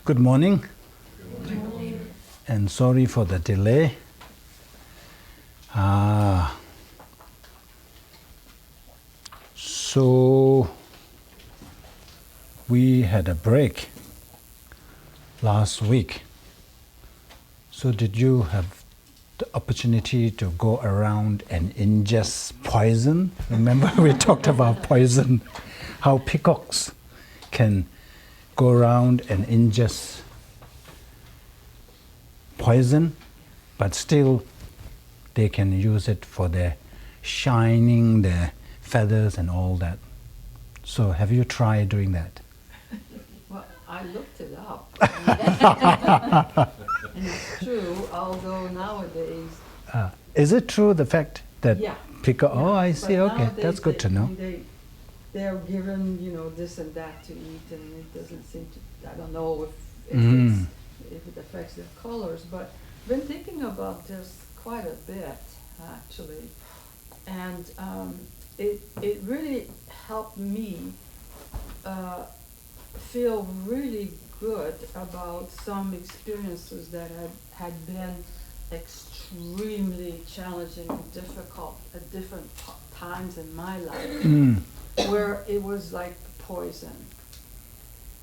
Good morning. Good morning. And sorry for the delay. So we had a break last week. So did you have the opportunity to go around and ingest poison? Remember we talked about poison, how peacocks can go around and ingest poison, but still they can use it for their shining, their feathers and all that. So have you tried doing that? Well, I looked it up. And it's true, although nowadays... Is it true, the fact that peacock... Yeah, oh, I see, okay, that's good to know. They're given, this and that to eat, and it doesn't seem to... I don't know if it affects their colors, but I've been thinking about this quite a bit, actually. And it really helped me feel really good about some experiences that had been extremely challenging and difficult at different times in my life, where it was like poison.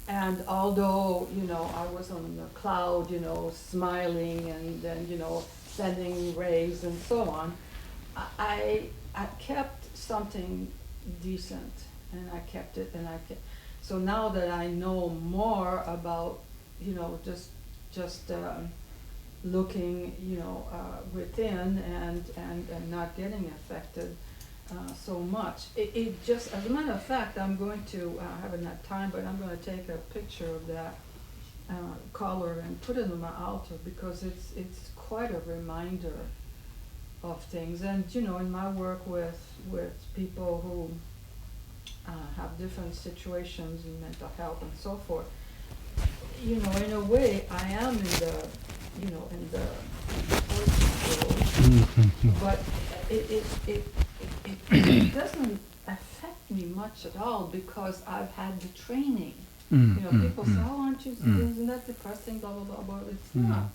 And although, I was on the cloud, smiling and then, sending rays and so on, I kept something decent, and I kept it, and so now that I know more about, just looking, within and not getting affected so much. It just, as a matter of fact, I'm going to, I haven't had time, but I'm going to take a picture of that collar and put it on my altar, because it's quite a reminder of things. And in my work with people who have different situations in mental health and so forth, in a way I am in the poison world, but it doesn't affect me much at all, because I've had the training. People say, "Oh, aren't you? Isn't that depressing?" Blah blah blah. But it's not.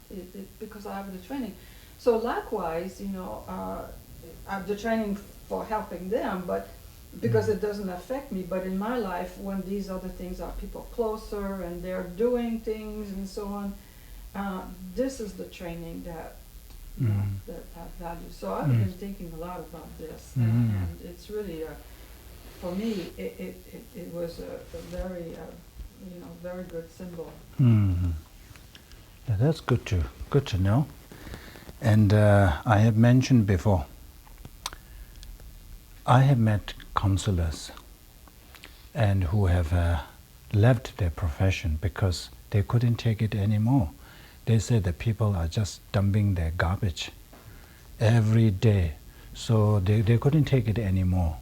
Because I have the training. So likewise, I have the training for helping them, but because it doesn't affect me. But in my life, when these other things are people closer and they're doing things and so on, this is the training that that I value. So I've been thinking a lot about this, and it's really for me it was a very very good symbol. Yeah, that's good to know. And I have mentioned before, I have met counselors and who have left their profession because they couldn't take it anymore. They said that people are just dumping their garbage every day, so they couldn't take it anymore.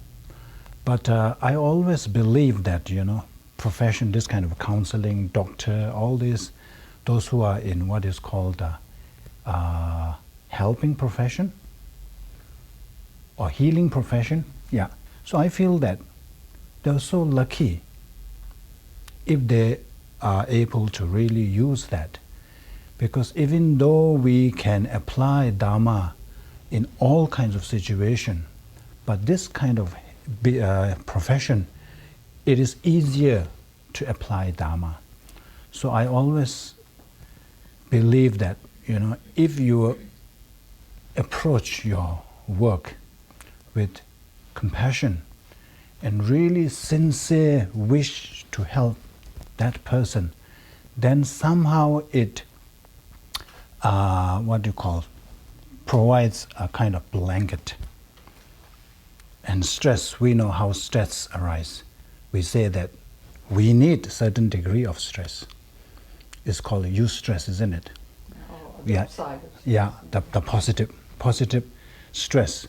But I always believe that, profession, this kind of counseling, doctor, all this, those who are in what is called helping profession or healing profession, so I feel that they're so lucky if they are able to really use that. Because even though we can apply Dharma in all kinds of situations, but this kind of profession, it is easier to apply Dharma. So I always believe that, if you approach your work with compassion and really sincere wish to help that person, then somehow it provides a kind of blanket. And stress, we know how stress arises. We say that we need a certain degree of stress. It's called eustress, isn't it? The positive stress.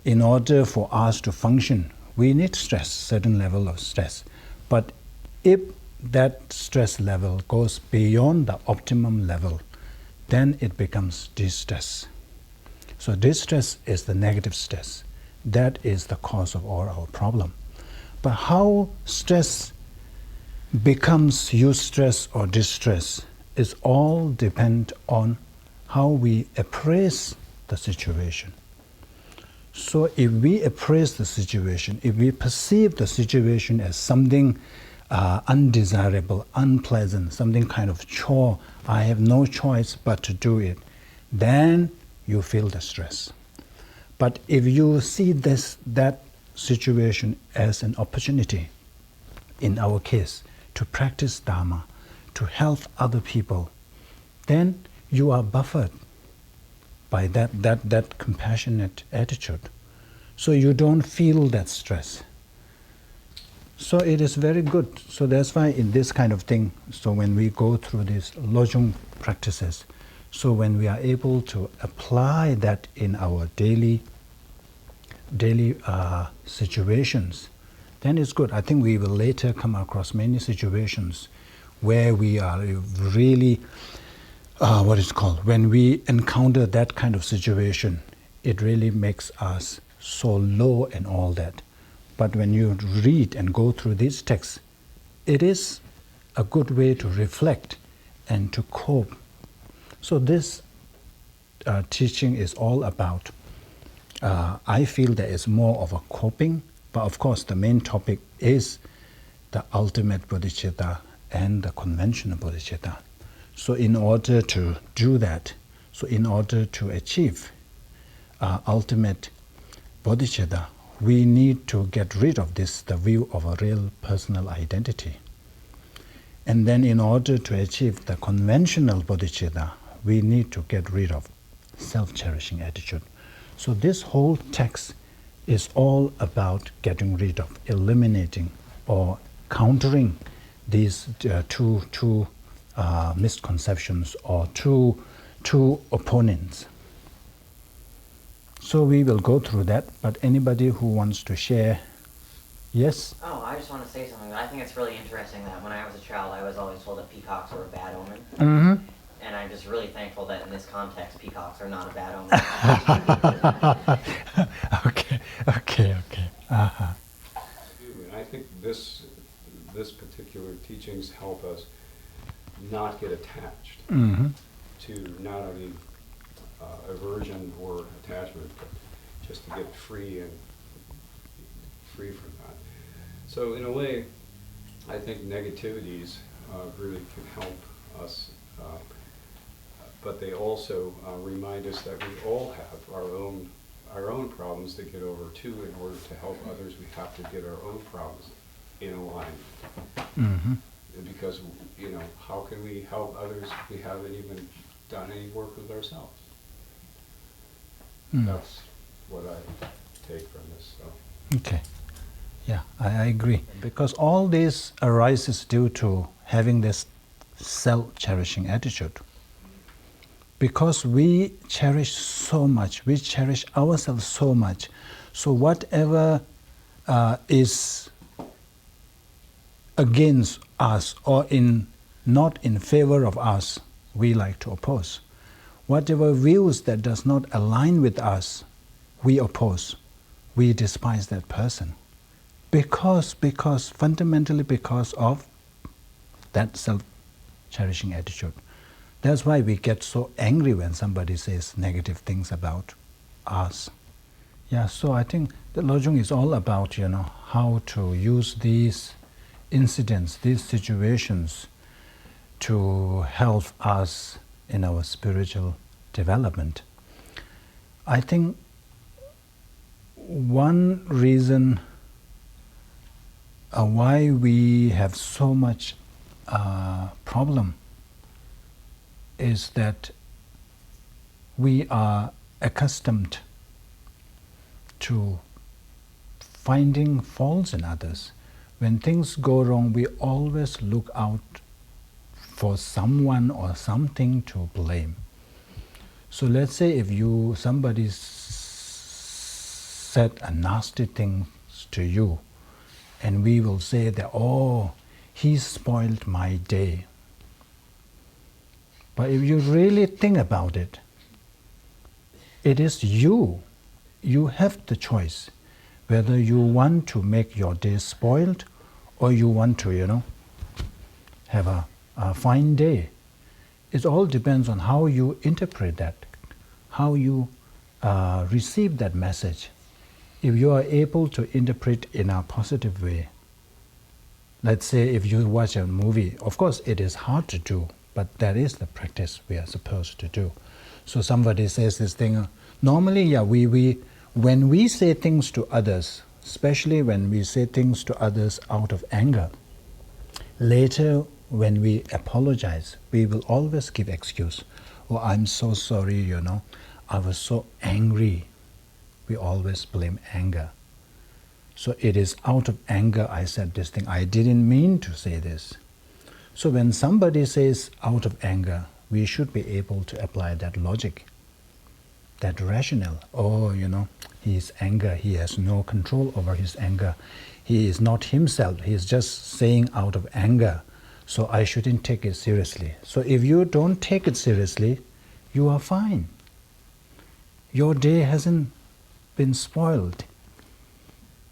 In order for us to function, we need stress, certain level of stress. But if that stress level goes beyond the optimum level, then it becomes distress. So distress is the negative stress. That is the cause of all our problem. But how stress becomes eustress or distress is all depend on how we appraise the situation. So if we appraise the situation, if we perceive the situation as something undesirable, unpleasant, something kind of chore, I have no choice but to do it, then you feel the stress. But if you see that situation as an opportunity, in our case, to practice Dharma, to help other people, then you are buffered by that compassionate attitude. So you don't feel that stress. So it is very good. So that's why in this kind of thing, so when we go through these Lojong practices, so when we are able to apply that in our daily situations, then it's good. I think we will later come across many situations where we are really, when we encounter that kind of situation, it really makes us so low and all that. But when you read and go through these texts, it is a good way to reflect and to cope. So this teaching is all about, I feel there is more of a coping, but of course the main topic is the ultimate bodhicitta and the conventional bodhicitta. So in order to do that, so in order to achieve ultimate bodhicitta, we need to get rid of this, the view of a real personal identity. And then in order to achieve the conventional bodhicitta, we need to get rid of self-cherishing attitude. So this whole text is all about getting rid of, eliminating, or countering these two misconceptions or two opponents. So we will go through that, but anybody who wants to share, yes? Oh, I just want to say something. I think it's really interesting that when I was a child, I was always told that peacocks were a bad omen. Mm-hmm. And I'm just really thankful that in this context, peacocks are not a bad omen. Okay. Uh-huh. And I think this particular teachings help us not get attached to not only aversion or attachment, but just to get free from that. So in a way, I think negativities really can help us, but they also remind us that we all have our own problems to get over too. In order to help others, we have to get our own problems in alignment. Mm-hmm. Because, how can we help others if we haven't even done any work with ourselves? That's what I take from this. So. Okay. Yeah, I agree. Because all this arises due to having this self-cherishing attitude. Because we cherish so much, we cherish ourselves so much, so whatever is against us or not in favor of us, we like to oppose. Whatever views that does not align with us, we oppose. We despise that person. Because fundamentally because of that self-cherishing attitude. That's why we get so angry when somebody says negative things about us. Yeah, so I think the Lojong is all about, how to use these incidents, these situations to help us in our spiritual development. I think one reason why we have so much problem is that we are accustomed to finding faults in others. When things go wrong, we always look out for someone or something to blame. So let's say if somebody said a nasty thing to you, and we will say that, oh, he spoiled my day. But if you really think about it, it is you. You have the choice. whether you want to make your day spoiled or you want to, have a fine day. It all depends on how you interpret that, how you receive that message. If you are able to interpret in a positive way, let's say if you watch a movie, of course it is hard to do, but that is the practice we are supposed to do. So somebody says this thing, normally, when we say things to others, especially when we say things to others out of anger, later when we apologize, we will always give excuse. Oh, I'm so sorry, I was so angry. We always blame anger. So it is out of anger I said this thing. I didn't mean to say this. So when somebody says out of anger, we should be able to apply that logic, that rationale. Oh, his anger, he has no control over his anger. He is not himself. He is just saying out of anger. So I shouldn't take it seriously. So if you don't take it seriously, you are fine. Your day hasn't been spoiled.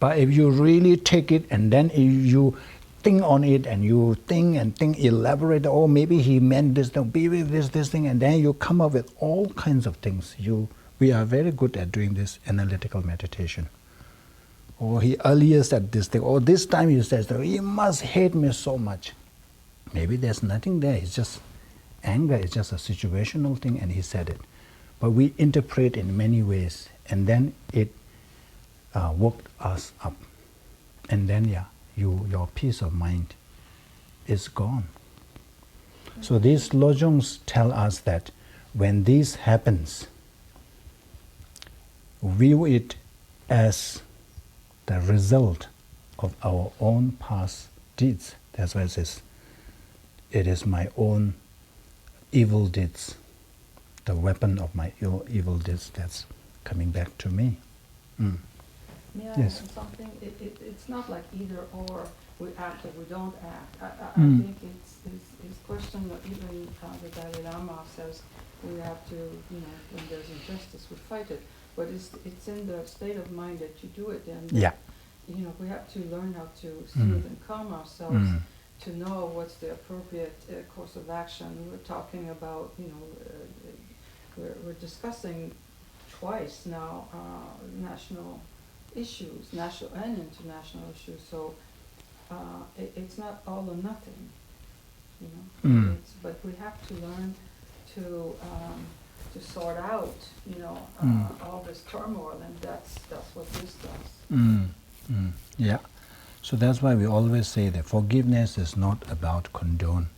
But if you really take it and then you think on it and you think, elaborate, oh, maybe he meant this, maybe this thing, and then you come up with all kinds of things. We are very good at doing this analytical meditation. Or he earlier said this thing, or this time he says, he must hate me so much. Maybe there's nothing there, it's just anger, it's just a situational thing and he said it. But we interpret in many ways and then it woke us up. And then, your peace of mind is gone. So these lojongs tell us that when this happens, view it as the result of our own past deeds. That's why it says, it is my own evil deeds, the weapon of my evil deeds that's coming back to me. May I Yes. add something? It's not like either or, we act or we don't act. I think it's his question that even the Dalai Lama says we have to, when there's injustice, we fight it. But it's in the state of mind that you do it, and we have to learn how to soothe and calm ourselves to know what's the appropriate course of action. We're talking about, we're discussing twice now national issues, national and international issues. So it's not all or nothing, but we have to learn to sort out, all this turmoil, and that's what this does. Yeah. So that's why we always say that forgiveness is not about condonement.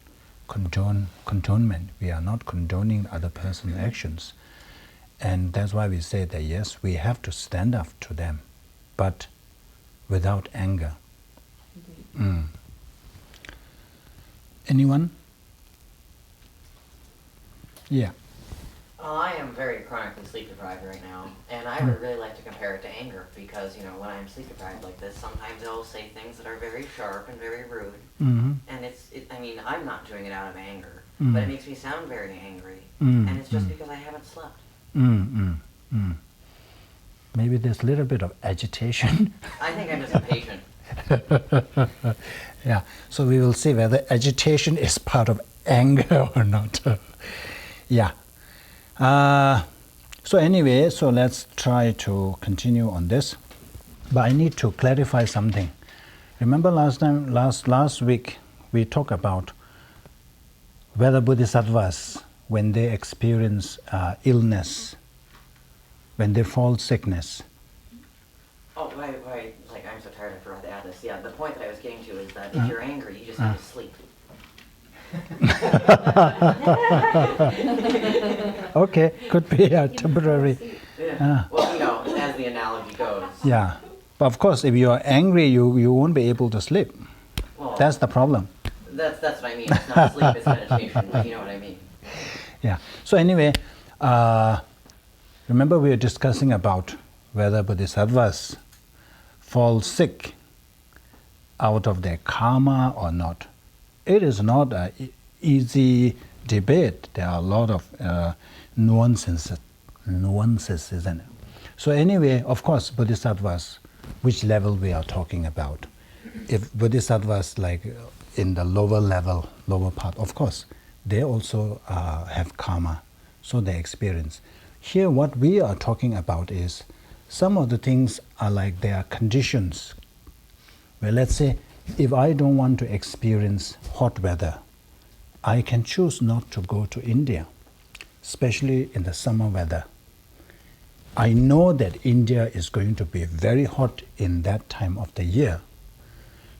We are not condoning other person's actions. And that's why we say that yes, we have to stand up to them, but without anger. Anyone? Yeah. I am very chronically sleep deprived right now, and I would really like to compare it to anger because, when I'm sleep deprived like this, sometimes they'll say things that are very sharp and very rude, and I'm not doing it out of anger, but it makes me sound very angry, and it's just because I haven't slept. Maybe there's a little bit of agitation. I think I'm just impatient. Yeah, so we will see whether agitation is part of anger or not. Yeah. So anyway, so let's try to continue on this. But I need to clarify something. Remember last week we talked about whether bodhisattvas, when they experience illness, when they fall sickness. Oh, wait, I'm so tired I forgot to add this. Yeah, the point that I was getting to is that if you're angry, you just need to sleep. Okay, could be a temporary. Yeah. Well, as the analogy goes. Yeah, but of course, if you are angry, you won't be able to sleep. Well, that's the problem. That's what I mean. It's not sleep, it's meditation, but you know what I mean. Yeah. So anyway, remember we were discussing about whether bodhisattvas fall sick out of their karma or not. It is not an easy debate. There are a lot of nuances, isn't it? So anyway, of course, bodhisattvas which level we are talking about. If bodhisattvas like in the lower level, lower part, of course, they also have karma, so they experience. Here what we are talking about is some of the things are like they are conditions. Well, let's say if I don't want to experience hot weather, I can choose not to go to India, especially in the summer weather. I know that India is going to be very hot in that time of the year.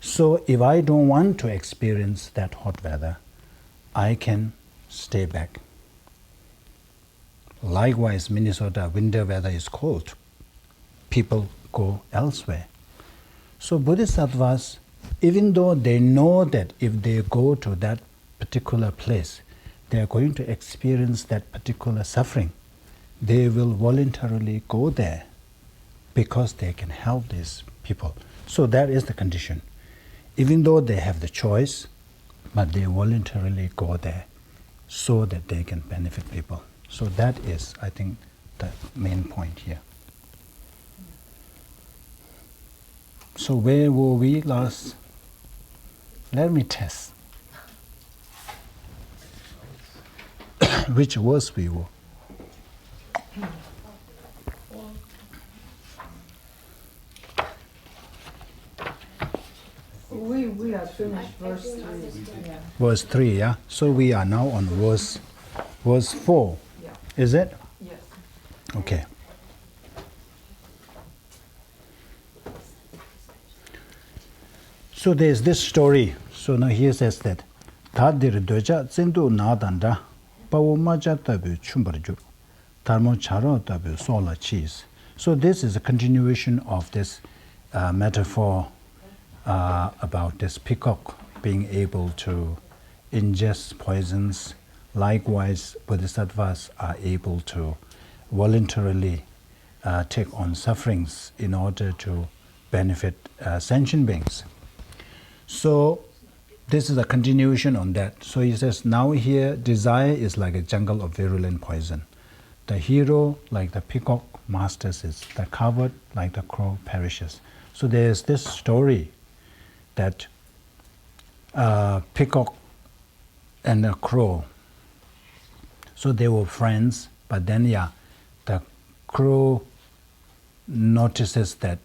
So if I don't want to experience that hot weather, I can stay back. Likewise, Minnesota winter weather is cold. People go elsewhere. So bodhisattvas, even though they know that if they go to that particular place, they are going to experience that particular suffering, they will voluntarily go there because they can help these people. So that is the condition. Even though they have the choice, but they voluntarily go there so that they can benefit people. So that is, I think, the main point here. So where were we last? Let me test. Which verse we were? We have finished verse 3. Yeah. Verse 3, yeah? So we are now on verse 4. Yeah. Is it? Yes. Okay. So there's this story. So now here says that Tadir doja zindu nadanda pawmaja tabu chumbarjur Dharma charo tabu sola cheese. So this is a continuation of this metaphor about this peacock being able to ingest poisons. Likewise, bodhisattvas are able to voluntarily take on sufferings in order to benefit sentient beings. So this is a continuation on that. So he says, now here desire is like a jungle of virulent poison. The hero, like the peacock, masters it. The coward, like the crow, perishes. So there's this story that peacock and a crow, so they were friends, but then the crow notices that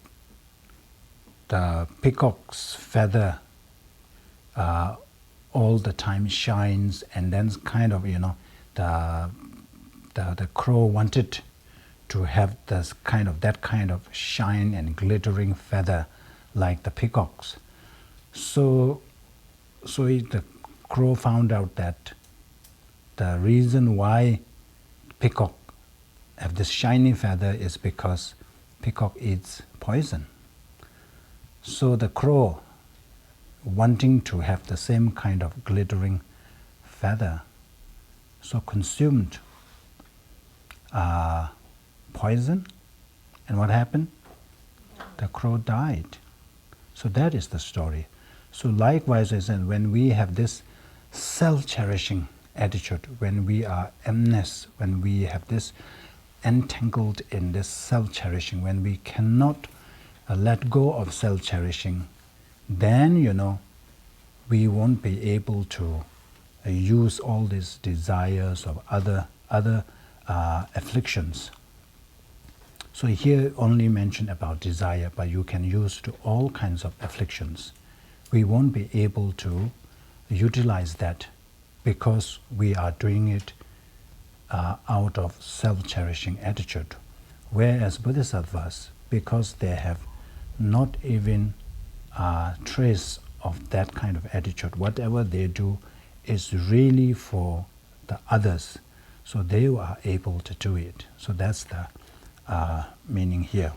the peacock's feather all the time shines, and then kind of, the crow wanted to have that kind of shine and glittering feather like the peacock's. So the crow found out that the reason why peacock have this shiny feather is because peacock eats poison. So the crow, wanting to have the same kind of glittering feather, so consumed poison, and what happened? The crow died. So that is the story. So likewise, I said, when we have this self-cherishing attitude, when we are emptiness, when we have this entangled in this self-cherishing, when we cannot let go of self-cherishing, then, we won't be able to use all these desires of other afflictions. So here only mention about desire, but you can use to all kinds of afflictions. We won't be able to utilize that because we are doing it out of self-cherishing attitude. Whereas bodhisattvas, because they have not even a trace of that kind of attitude, whatever they do is really for the others, so they are able to do it. So that's the meaning here.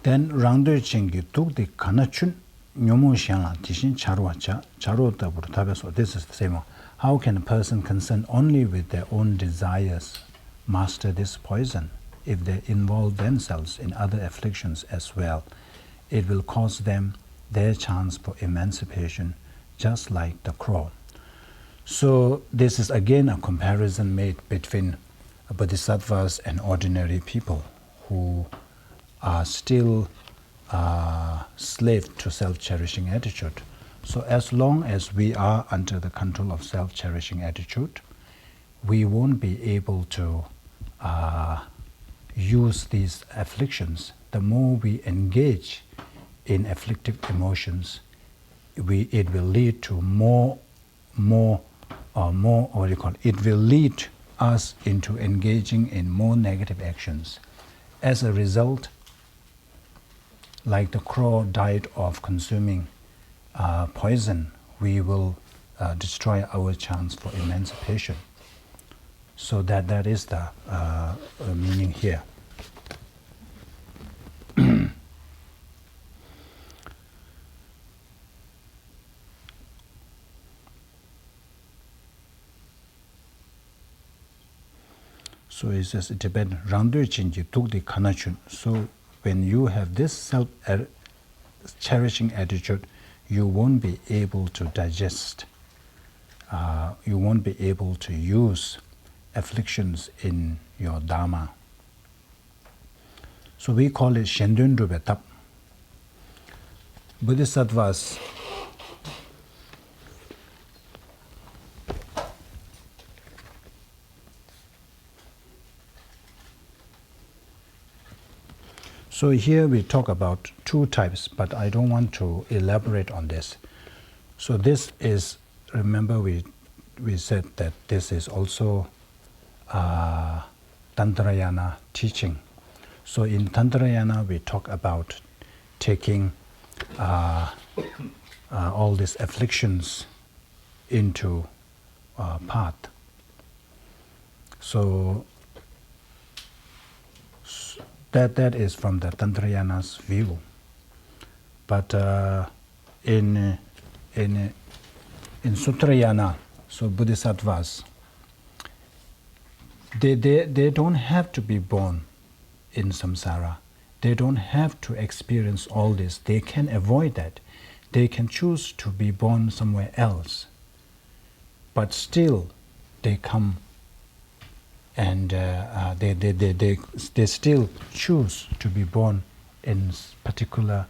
Then Rangdo Chingi took the Kanachun Nyomu Shanla Tishin Charwacha Charota Burtabeso. This is the same one. How can a person concerned only with their own desires master this poison? If they involve themselves in other afflictions as well, it will cost them their chance for emancipation, just like the crow. So this is again a comparison made between bodhisattvas and ordinary people who are still slave to self-cherishing attitude. So as long as we are under the control of self-cherishing attitude, we won't be able to use these afflictions. The more we engage in afflictive emotions, it will lead to more, what do you call it? It will lead us into engaging in more negative actions. As a result, like the crow died of consuming poison, we will destroy our chance for emancipation. So that is the meaning here. So it says it depends. So when you have this self-cherishing attitude, you won't be able to digest. You won't be able to use afflictions in your Dharma. So we call it Shendun Drupa Tap. Bodhisattvas So here we talk about two types, but I don't want to elaborate on this. So this is, remember we said that this is also Tantrayana teaching. So in Tantrayana we talk about taking all these afflictions into path. So that is from the Tantrayana's view. But in Sutrayana, so Bodhisattvas, they don't have to be born in samsara. They don't have to experience all this. They can avoid that. They can choose to be born somewhere else. But still, they come and they still choose to be born in particular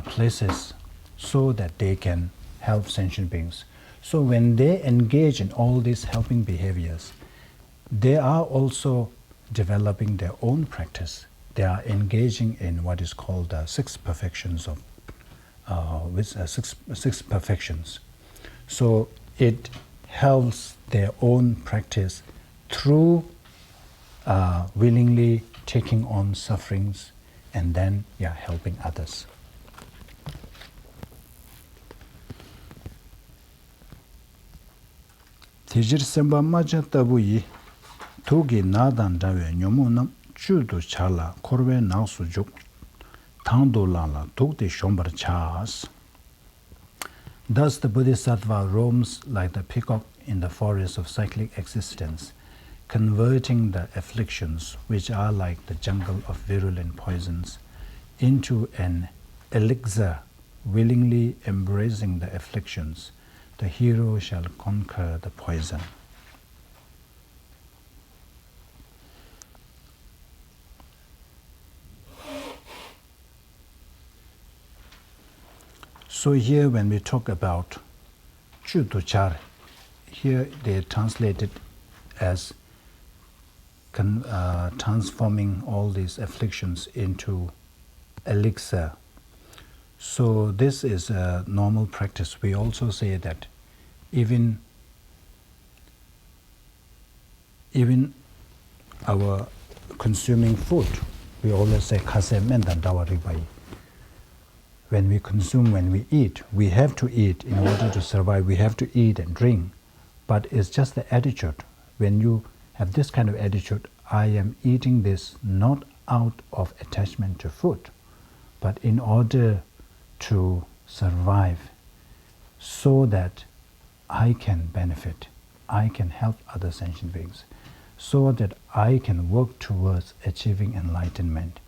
places so that they can help sentient beings. So when they engage in all these helping behaviors, they are also developing their own practice. They are engaging in what is called the six perfections of six perfections. So it helps their own practice through willingly taking on sufferings and then helping others. Tijir semba maja tabu yi togi nadan dawe nyomu nam chudu chala korwe naksu juk tangdo lala togde shombar chas. Thus the Bodhisattva roams like the peacock in the forest of cyclic existence, converting the afflictions, which are like the jungle of virulent poisons, into an elixir. Willingly embracing the afflictions, the hero shall conquer the poison. So here when we talk about Chuduchar, here they translate it as transforming all these afflictions into elixir. So this is a normal practice. We also say that even our consuming food, we always say kase mendan dawa ribai. When we consume, when we eat, we have to eat in order to survive. We have to eat and drink. But it's just the attitude. When you have this kind of attitude, I am eating this not out of attachment to food, but in order to survive so that I can benefit, I can help other sentient beings, so that I can work towards achieving enlightenment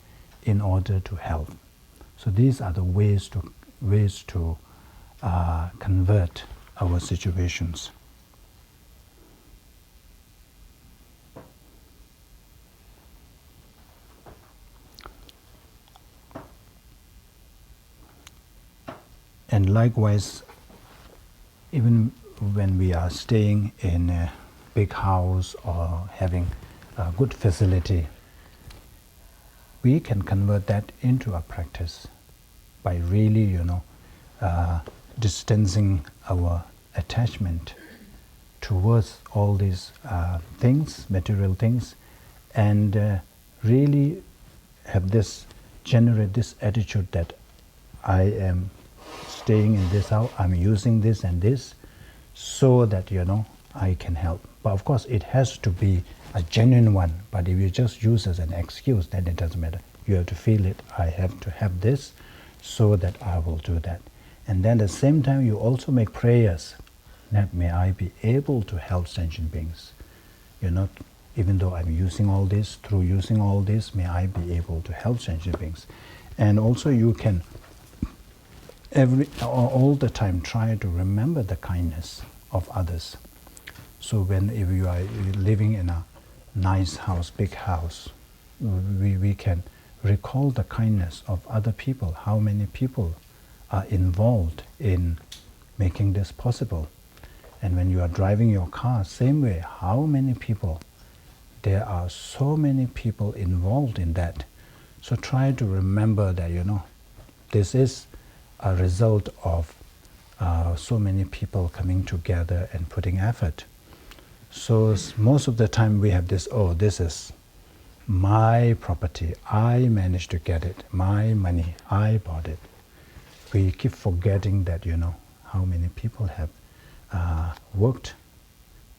in order to help. So these are the ways to convert our situations. And likewise, even when we are staying in a big house or having a good facility, we can convert that into a practice by really, distancing our attachment towards all these things, material things, and really generate this attitude that I am staying in this house, I'm using this and this, so that I can help. But of course, it has to be a genuine one. But if you just use as an excuse, then it doesn't matter. You have to feel it. I have to have this, so that I will do that. And then at the same time, you also make prayers that may I be able to help sentient beings. Even though I'm using all this, through using all this, may I be able to help sentient beings. And also, you can all the time try to remember the kindness of others. So if you are living in a nice house, big house, we can recall the kindness of other people, how many people are involved in making this possible. And when you are driving your car, same way, how many people, there are so many people involved in that. So try to remember that, this is a result of so many people coming together and putting effort. So most of the time we have this, this is my property, I managed to get it, my money, I bought it. We keep forgetting that, how many people have worked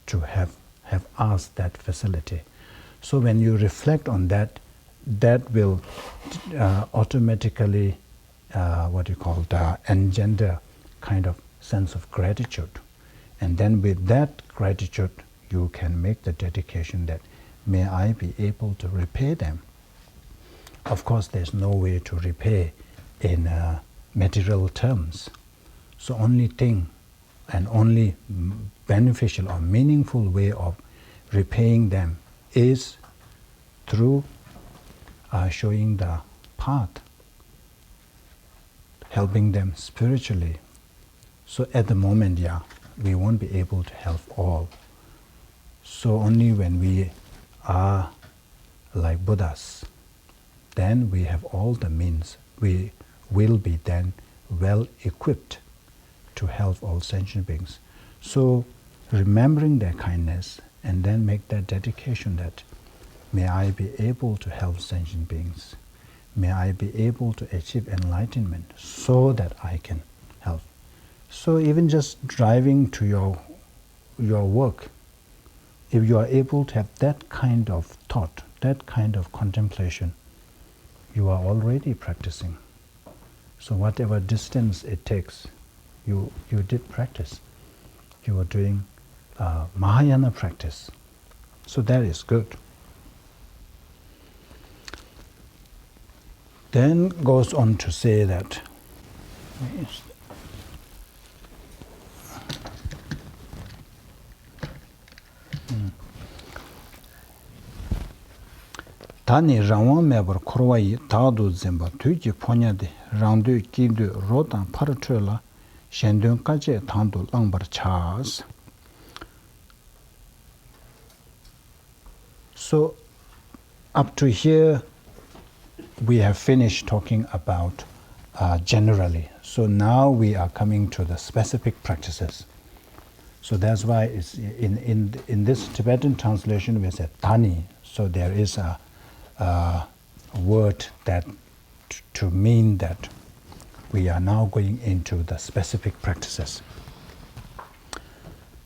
to have asked that facility. So when you reflect on that, that will automatically engender kind of sense of gratitude. And then with that gratitude, you can make the dedication that may I be able to repay them. Of course, there's no way to repay in material terms. So only thing and only beneficial or meaningful way of repaying them is through showing the path, helping them spiritually. So at the moment, we won't be able to help all. So only when we are like Buddhas, then we have all the means. We will be then well equipped to help all sentient beings. So remembering their kindness and then make that dedication that may I be able to help sentient beings. May I be able to achieve enlightenment so that I can help. So even just driving to your work, if you are able to have that kind of thought, that kind of contemplation, you are already practicing. So whatever distance it takes, you did practice. You are doing Mahayana practice. So that is good. Then goes on to say that Tani rangwa mebar korwayi taadu zimba tuji ponyade rangdu kindu rodan paratrola shendun kaje tandu langbar chas. So up to here we have finished talking about generally. So now we are coming to the specific practices. So that's why it's in this Tibetan translation we said Tani. So there is a word that to mean that we are now going into the specific practices.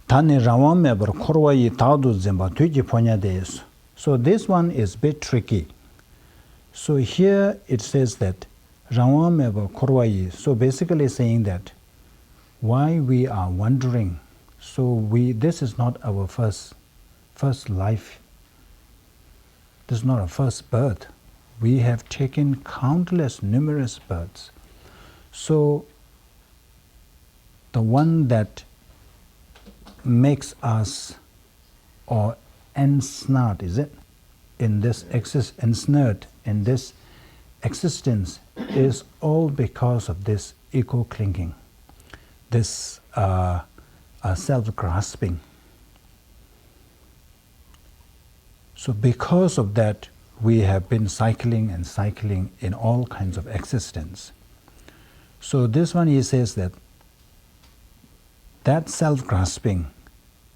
Tani rawam mebar korwayi taadu zimba tuji ponya desu. So this one is a bit tricky. So here it says that rawam mebar korwayi. So basically saying that why we are wandering. So this is not our first life. This is not our first birth. We have taken countless, numerous births. So the one that makes us or ensnared, is it? In this ensnared in this existence is all because of this ego clinging. this self-grasping. So because of that, we have been cycling and cycling in all kinds of existence. So this one, he says that self-grasping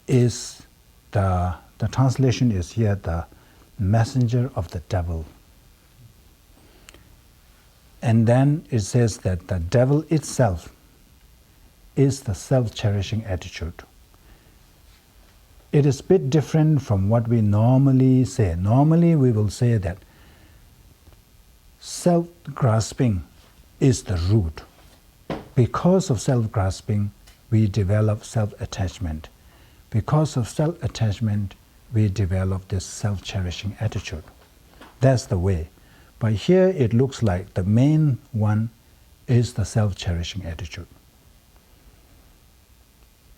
is the translation is here, the messenger of the devil. And then it says that the devil itself is the self-cherishing attitude. It is a bit different from what we normally say. Normally we will say that self-grasping is the root. Because of self-grasping, we develop self-attachment. Because of self-attachment, we develop this self-cherishing attitude. That's the way. But here it looks like the main one is the self-cherishing attitude.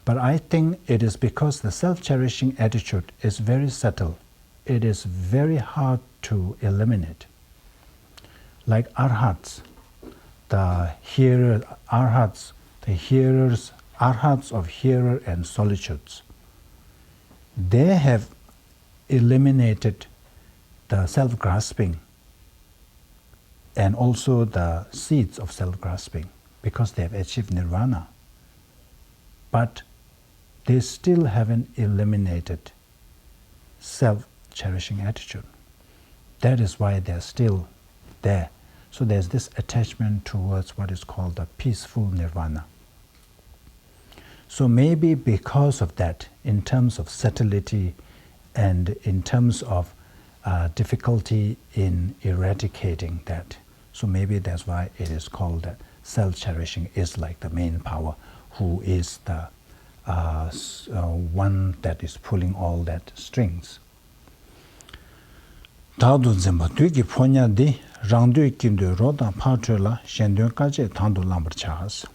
But I think it is because the self-cherishing attitude is very subtle. It is very hard to eliminate. Like arhats, the hearer, arhats, the hearers, arhats of hearer and solitudes, they have eliminated the self-grasping and also the seeds of self-grasping because they have achieved nirvana. But they still haven't eliminated self-cherishing attitude. That is why they're still there. So there's this attachment towards what is called the peaceful nirvana. So maybe because of that, in terms of subtlety and in terms of difficulty in eradicating that, so maybe that's why it is called that self-cherishing is like the main power, who is the one that is pulling all that strings. Tādu zimba tuiki ponya di rangdu kindu roda patula shendun kaje tandu lambar chas.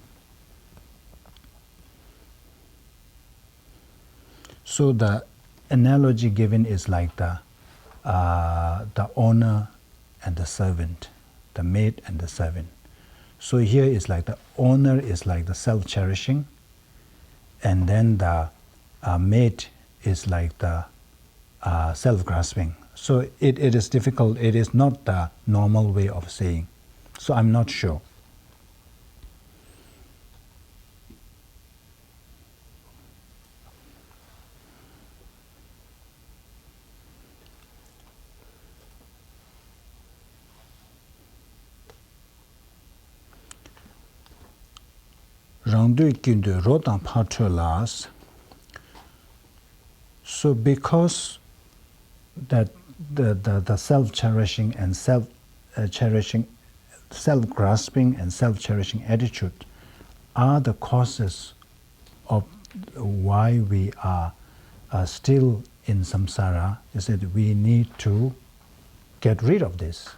So the analogy given is like the owner and the servant, the maid and the servant. So here is like the owner is like the self-cherishing, and then the maid is like the self-grasping. So it is difficult. It is not the normal way of saying. So I'm not sure. So because that the self-cherishing and self-cherishing, self-grasping and self-cherishing attitude are the causes of why we are still in samsara, is that we need to get rid of this.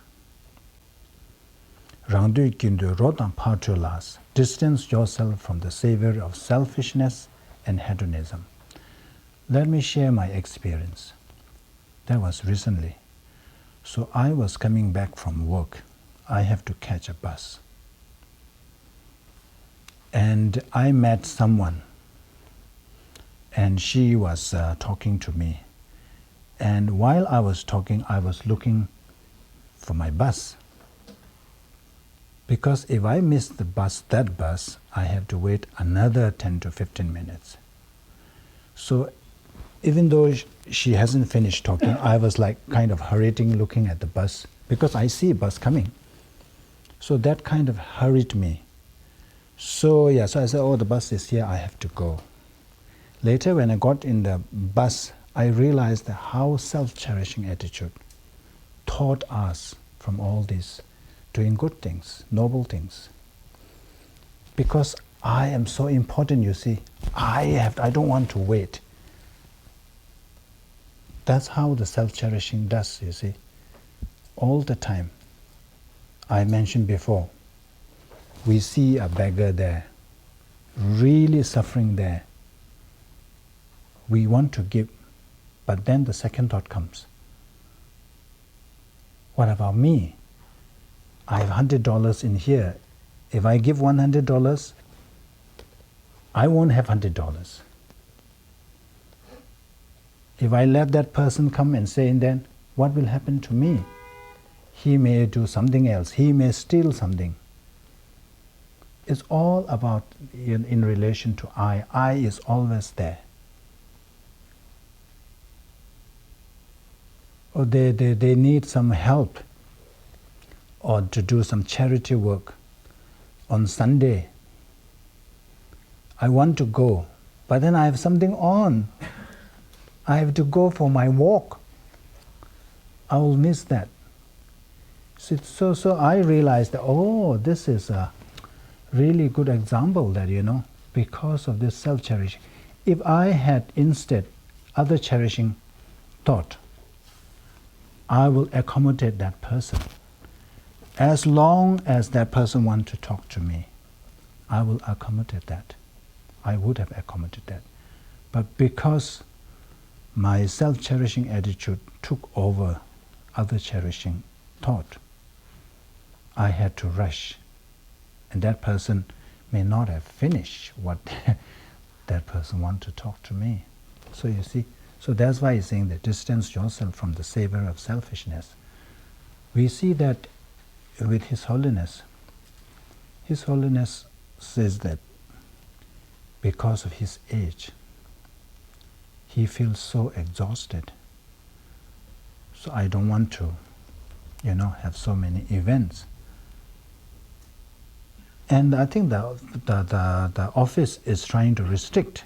Distance yourself from the savor of selfishness and hedonism. Let me share my experience. That was recently. So I was coming back from work. I have to catch a bus. And I met someone. And she was talking to me. And while I was talking, I was looking for my bus. Because if I miss the bus, that bus, I have to wait another 10 to 15 minutes. So even though she hasn't finished talking, I was like kind of hurrying, looking at the bus, because I see a bus coming. So that kind of hurried me. So I said, oh, the bus is here, I have to go. Later when I got in the bus, I realized how self-cherishing attitude taught us from all this doing good things, noble things. Because I am so important, you see. I don't want to wait. That's how the self-cherishing does, you see. All the time. I mentioned before, we see a beggar there, really suffering there. We want to give, but then the second thought comes. What about me? I have $100 in here. If I give $100, I won't have $100. If I let that person come and say, then what will happen to me? He may do something else. He may steal something. It's all about in relation to I. I is always there. Or they need some help or to do some charity work on Sunday. I want to go, but then I have something on. I have to go for my walk. I will miss that. So I realized that, oh, this is a really good example that, because of this self-cherishing. If I had instead other cherishing thought, I will accommodate that person. As long as that person wants to talk to me, I will accommodate that. I would have accommodated that. But because my self-cherishing attitude took over other cherishing thought, I had to rush. And that person may not have finished what that person wants to talk to me. So you see, so that's why he's saying that distance yourself from the savor of selfishness. We see that with His Holiness. His Holiness says that because of his age, he feels so exhausted. So I don't want to, have so many events. And I think the office is trying to restrict.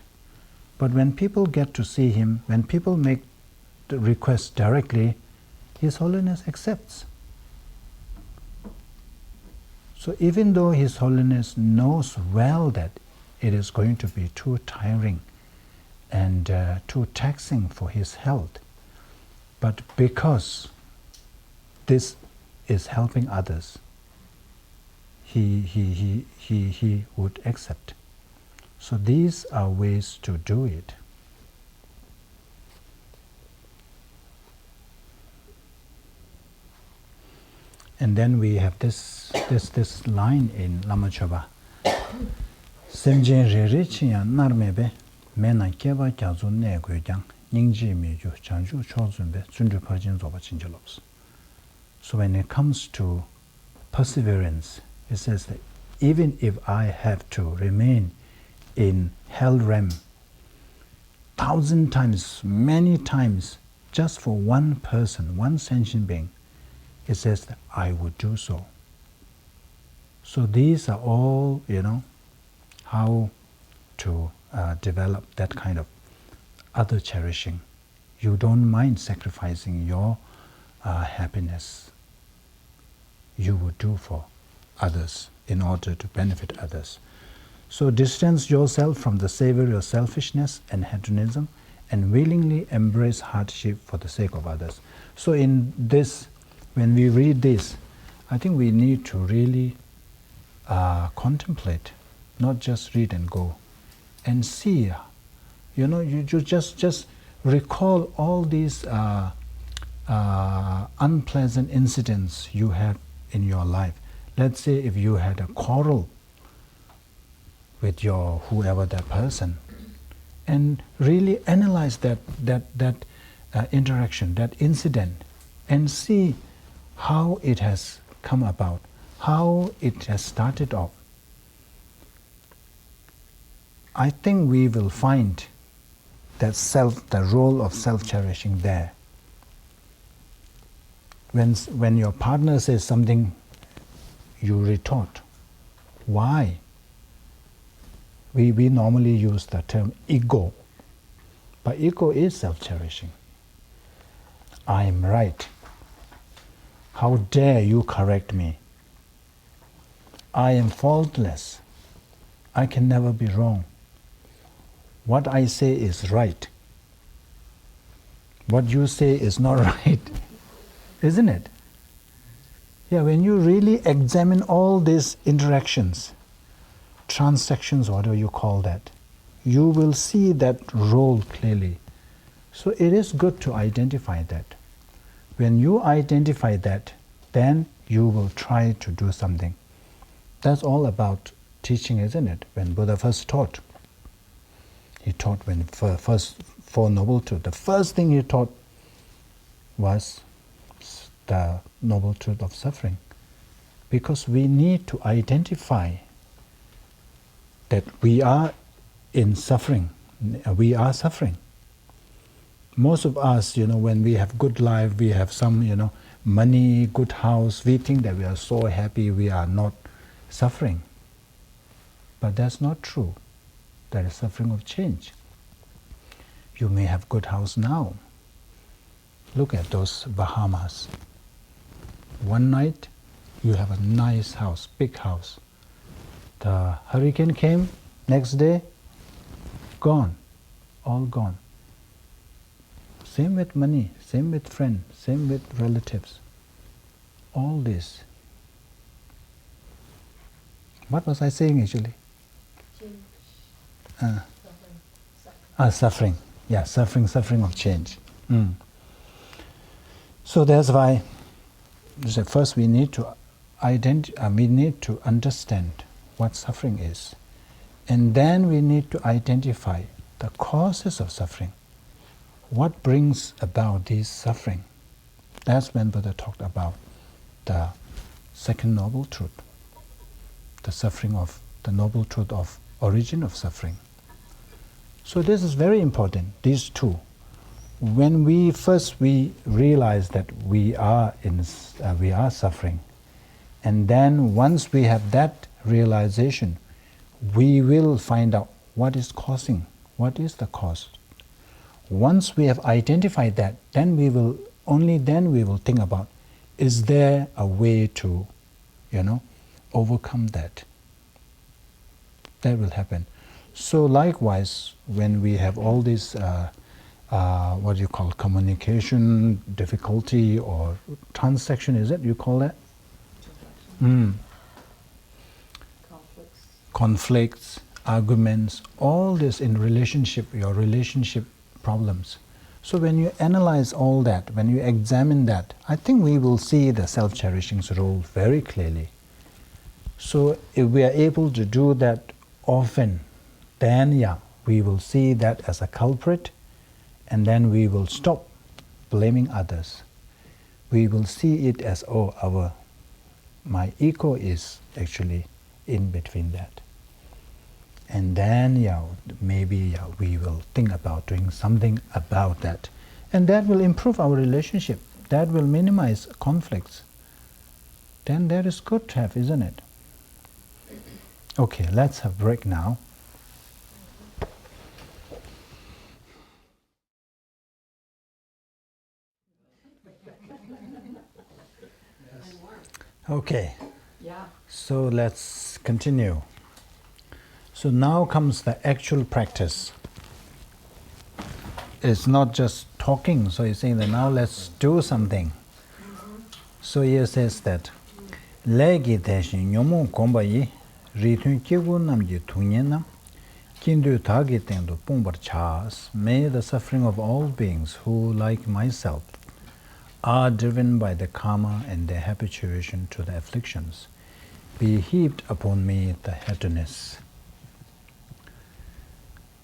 But when people get to see him, when people make the request directly, His Holiness accepts. So even though His Holiness knows well that it is going to be too tiring and too taxing for his health, but because this is helping others, he would accept. So these are ways to do it. And then we have this line in Lama Choba. Semjen re re chiyan narmebe mena keba kyazu ne goyang ningji meju chanju chozunbe zunju parjin zoba chinjalobs. So when it comes to perseverance, it says that even if I have to remain in hell realm 1,000 times, many times, just for one person, one sentient being, it says that I would do so. So these are all, how to develop that kind of other cherishing. You don't mind sacrificing your happiness. You would do for others in order to benefit others. So distance yourself from the savour of selfishness and hedonism and willingly embrace hardship for the sake of others. So in this, when we read this, I think we need to really contemplate, not just read and go, and see. You just recall all these unpleasant incidents you had in your life. Let's say if you had a quarrel with your whoever that person, and really analyze that interaction, that incident, and see how it has come about, how it has started off. I think we will find that the role of self-cherishing there. When your partner says something, you retort. Why? We normally use the term ego, but ego is self-cherishing. I am right. How dare you correct me? I am faultless. I can never be wrong. What I say is right. What you say is not right. Isn't it? Yeah, when you really examine all these interactions, transactions, whatever you call that, you will see that role clearly. So it is good to identify that. When you identify that, then you will try to do something. That's all about teaching, isn't it? When Buddha first taught, he taught when first Four Noble Truths. The first thing he taught was the noble truth of suffering, because we need to identify that we are in suffering. We are suffering. Most of us, when we have good life, we have some, money, good house, we think that we are so happy, we are not suffering. But that's not true. That is suffering of change. You may have good house now. Look at those Bahamas. One night, you have a nice house, big house. The hurricane came, next day, gone, all gone. Same with money, same with friends, same with relatives. All this. What was I saying actually? Suffering. Yeah, suffering of change. So that's why first we need to understand what suffering is. And then we need to identify the causes of suffering. What brings about this suffering? That's when Buddha talked about the second noble truth, the suffering of the noble truth of origin of suffering. So this is very important, these two. When we realize that we are suffering, and then once we have that realization, we will find out what is causing, what is the cause. Once we have identified that, then we will think about, is there a way to, overcome that? That will happen. So likewise, when we have all this, what you call communication difficulty or transaction, is it you call that? Conflicts, arguments, all this in relationship, your relationship problems. So when you analyze all that, when you examine that, I think we will see the self-cherishing's role very clearly. So if we are able to do that often, then we will see that as a culprit, and then we will stop blaming others. We will see it as, my ego is actually in between that. And then maybe we will think about doing something about that. And that will improve our relationship. That will minimize conflicts. Then that is good to have, isn't it? Okay, let's have a break now. Okay, so let's continue. So now comes the actual practice. It's not just talking, so he's saying that now let's do something. So he says that Legi Teshin Yomu Kombayi Ritun Kibu Namji Tunyenam Kindu Tagitendo Pumbar Chas. May the suffering of all beings who, like myself, are driven by the karma and their habituation to the afflictions, be heaped upon me the heaviness.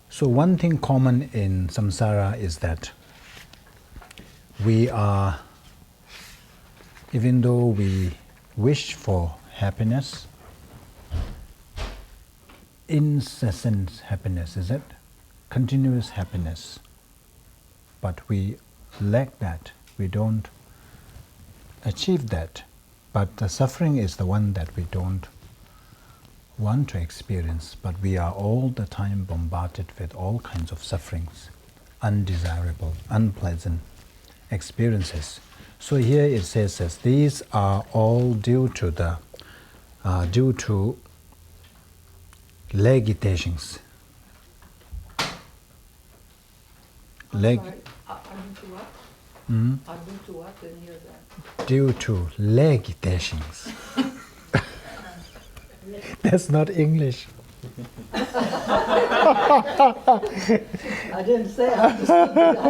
So one thing common in samsara is that we are, even though we wish for happiness, incessant happiness, is it? Continuous happiness. But we lack that. We don't achieve that. But the suffering is the one that we don't want to experience, but we are all the time bombarded with all kinds of sufferings, undesirable, unpleasant experiences. So here it says that these are all due to legitations. Are due to what? Are due to what? Didn't hear that. Due to legitations. That's not English. I didn't say I understood that.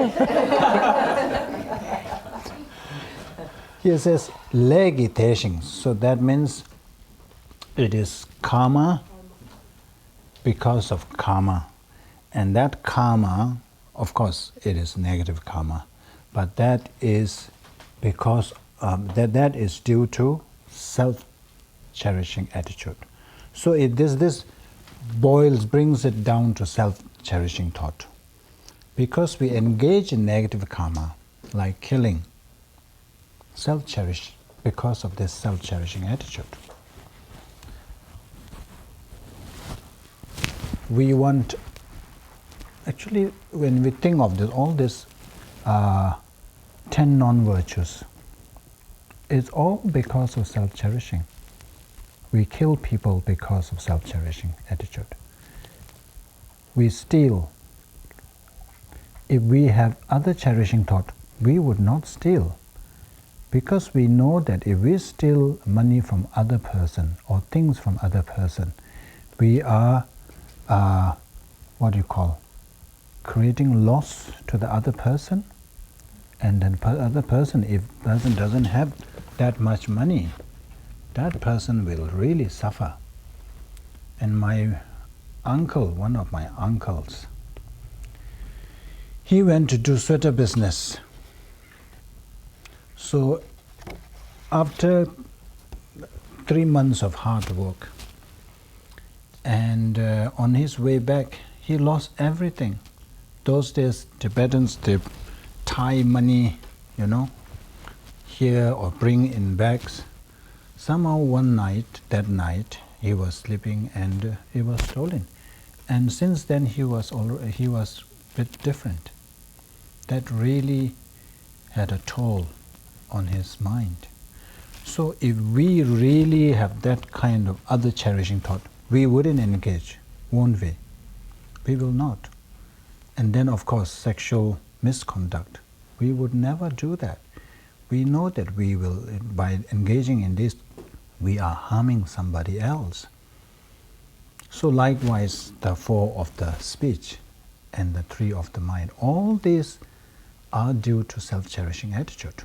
Here it says legitations. So that means it is karma because of karma. And that karma, of course, it is negative karma, but that is because that is due to self-cherishing attitude. So this brings it down to self-cherishing thought. Because we engage in negative karma, like killing, self-cherish because of this self-cherishing attitude. We want, actually, when we think of this, all this 10 non-virtues, it's all because of self-cherishing. We kill people because of self-cherishing attitude. We steal. If we have other cherishing thought, we would not steal. Because we know that if we steal money from other person or things from other person, we are creating loss to the other person, and then other person, if person doesn't have that much money, that person will really suffer. And my uncle, one of my uncles, he went to do sweater business. So after 3 months of hard work, and on his way back, he lost everything. Those days, Tibetans, they tie money, here or bring in bags. Somehow that night, he was sleeping and it was stolen. And since then, he was a bit different. That really had a toll on his mind. So if we really have that kind of other cherishing thought, we wouldn't engage, won't we? We will not. And then, of course, sexual misconduct. We would never do that. We know that we will, by engaging in this, we are harming somebody else. So likewise, the 4 of the speech and the 3 of the mind, all these are due to self-cherishing attitude.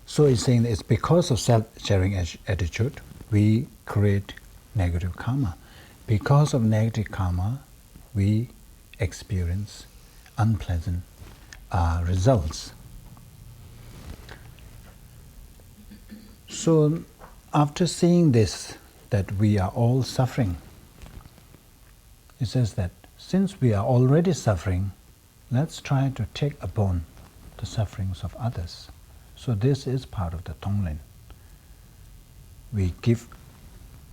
So it's saying that it's because of self-cherishing attitude, we create negative karma. Because of negative karma, we experience unpleasant results. So after seeing this, that we are all suffering, it says that since we are already suffering, let's try to take upon the sufferings of others. So this is part of the Tonglen. We give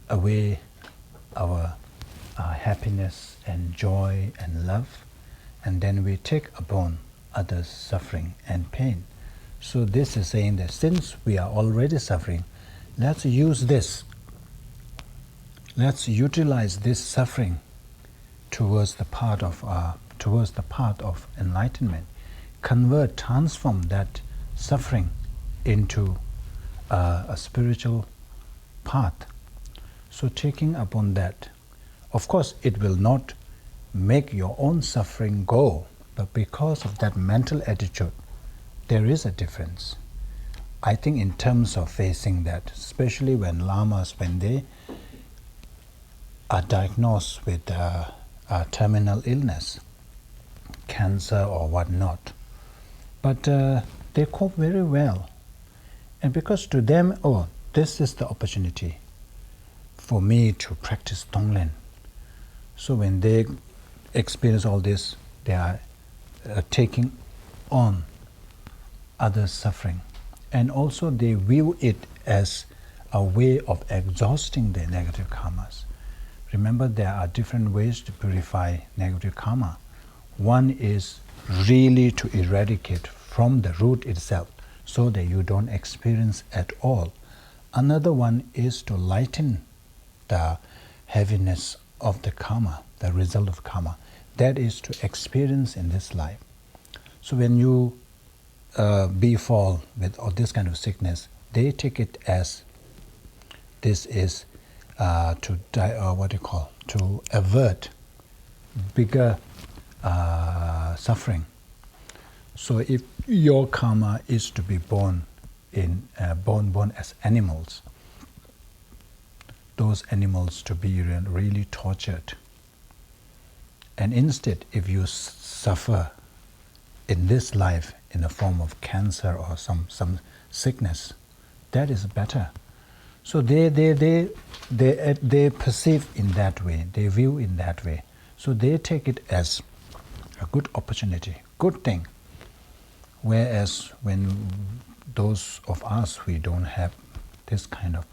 away our happiness and joy and love, and then we take upon others' suffering and pain. So this is saying that since we are already suffering, let's use this. Let's utilize this suffering towards the path of enlightenment. Transform that suffering into a spiritual path. So taking upon that, of course, it will not make your own suffering go, but because of that mental attitude, there is a difference. I think in terms of facing that, especially when lamas, when they are diagnosed with a terminal illness, cancer or whatnot, but they cope very well. And because to them, this is the opportunity for me to practice Tonglen. So when they experience all this, they are taking on others' suffering. And also they view it as a way of exhausting their negative karmas. Remember, there are different ways to purify negative karma. One is really to eradicate from the root itself so that you don't experience at all. Another one is to lighten the heaviness of the karma, the result of karma. That is to experience in this life. So when you befall with all this kind of sickness, they take it as this is to avert bigger suffering. So if your karma is to be born as animals, those animals to be really tortured And instead, if you suffer in this life in the form of cancer or some sickness, that is better. So they perceive in that way, they view in that way. So they take it as a good opportunity, good thing. Whereas when those of us, we don't have this kind of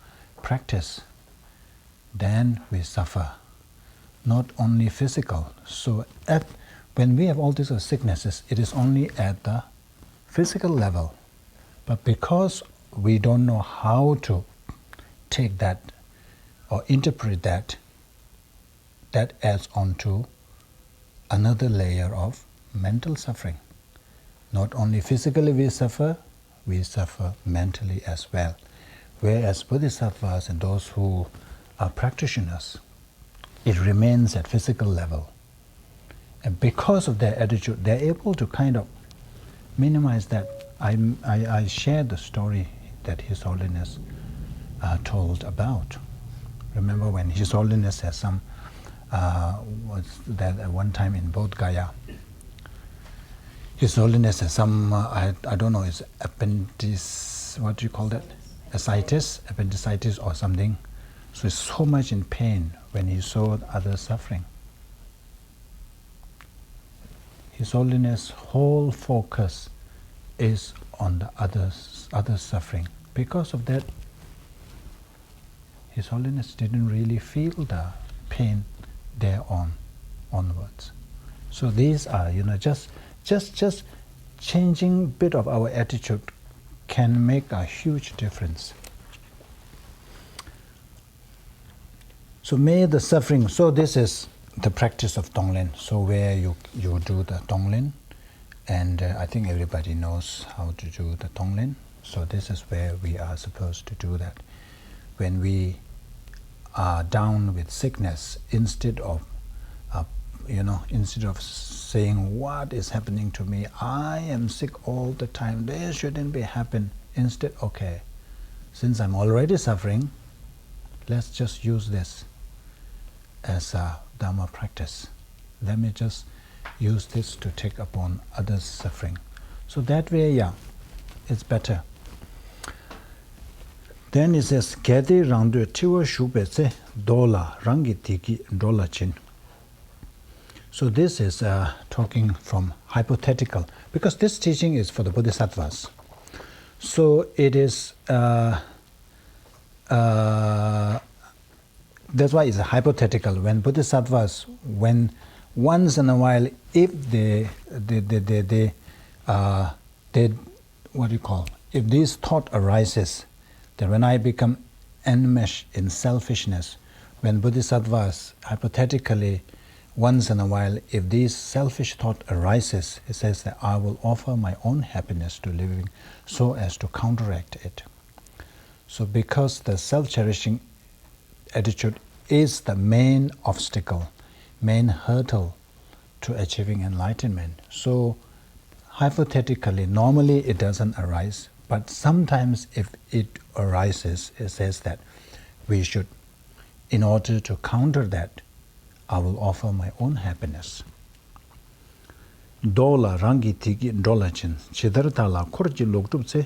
practice, then we suffer, not only physical. So when we have all these sicknesses, it is only at the physical level. But because we don't know how to take that or interpret that, that adds on to another layer of mental suffering. Not only physically we suffer mentally as well. Whereas bodhisattvas and those who are practitioners, it remains at physical level. And because of their attitude, they're able to kind of minimize that. I shared the story that His Holiness told about. Remember when His Holiness has was that at one time in Bodh Gaya, His Holiness has some, I don't know, it's what do you call that? Appendicitis or something. So he's so much in pain when he saw others suffering. His Holiness' whole focus is on the others suffering. Because of that, His Holiness didn't really feel the pain there onwards. So these are, just changing a bit of our attitude can make a huge difference. So may the suffering, so this is the practice of Tonglen. So where you do the Tonglen, and I think everybody knows how to do the Tonglen. So this is where we are supposed to do that. When we are down with sickness, instead of saying, what is happening to me? I am sick all the time. There shouldn't be happen. Instead, okay, since I'm already suffering, let's just use this as a Dharma practice. Let me just use this to take upon others' suffering. So that way, it's better. Then it says, Kedi rangdu tiwa shubetse dola rangi tiki dola chin. So this is talking from hypothetical, because this teaching is for the Bodhisattvas. So it is, that's why it's a hypothetical. When Bodhisattvas, when once in a while, if they what do you call, if this thought arises, that when I become enmeshed in selfishness, when Bodhisattvas, hypothetically, once in a while, if this selfish thought arises, it says that I will offer my own happiness to living so as to counteract it. So because the self-cherishing attitude is the main obstacle, main hurdle to achieving enlightenment. So hypothetically, normally it doesn't arise, but sometimes if it arises, it says that we should, in order to counter that, I will offer my own happiness. Dola rangi tiki dola chin, chidarata la korji loktubse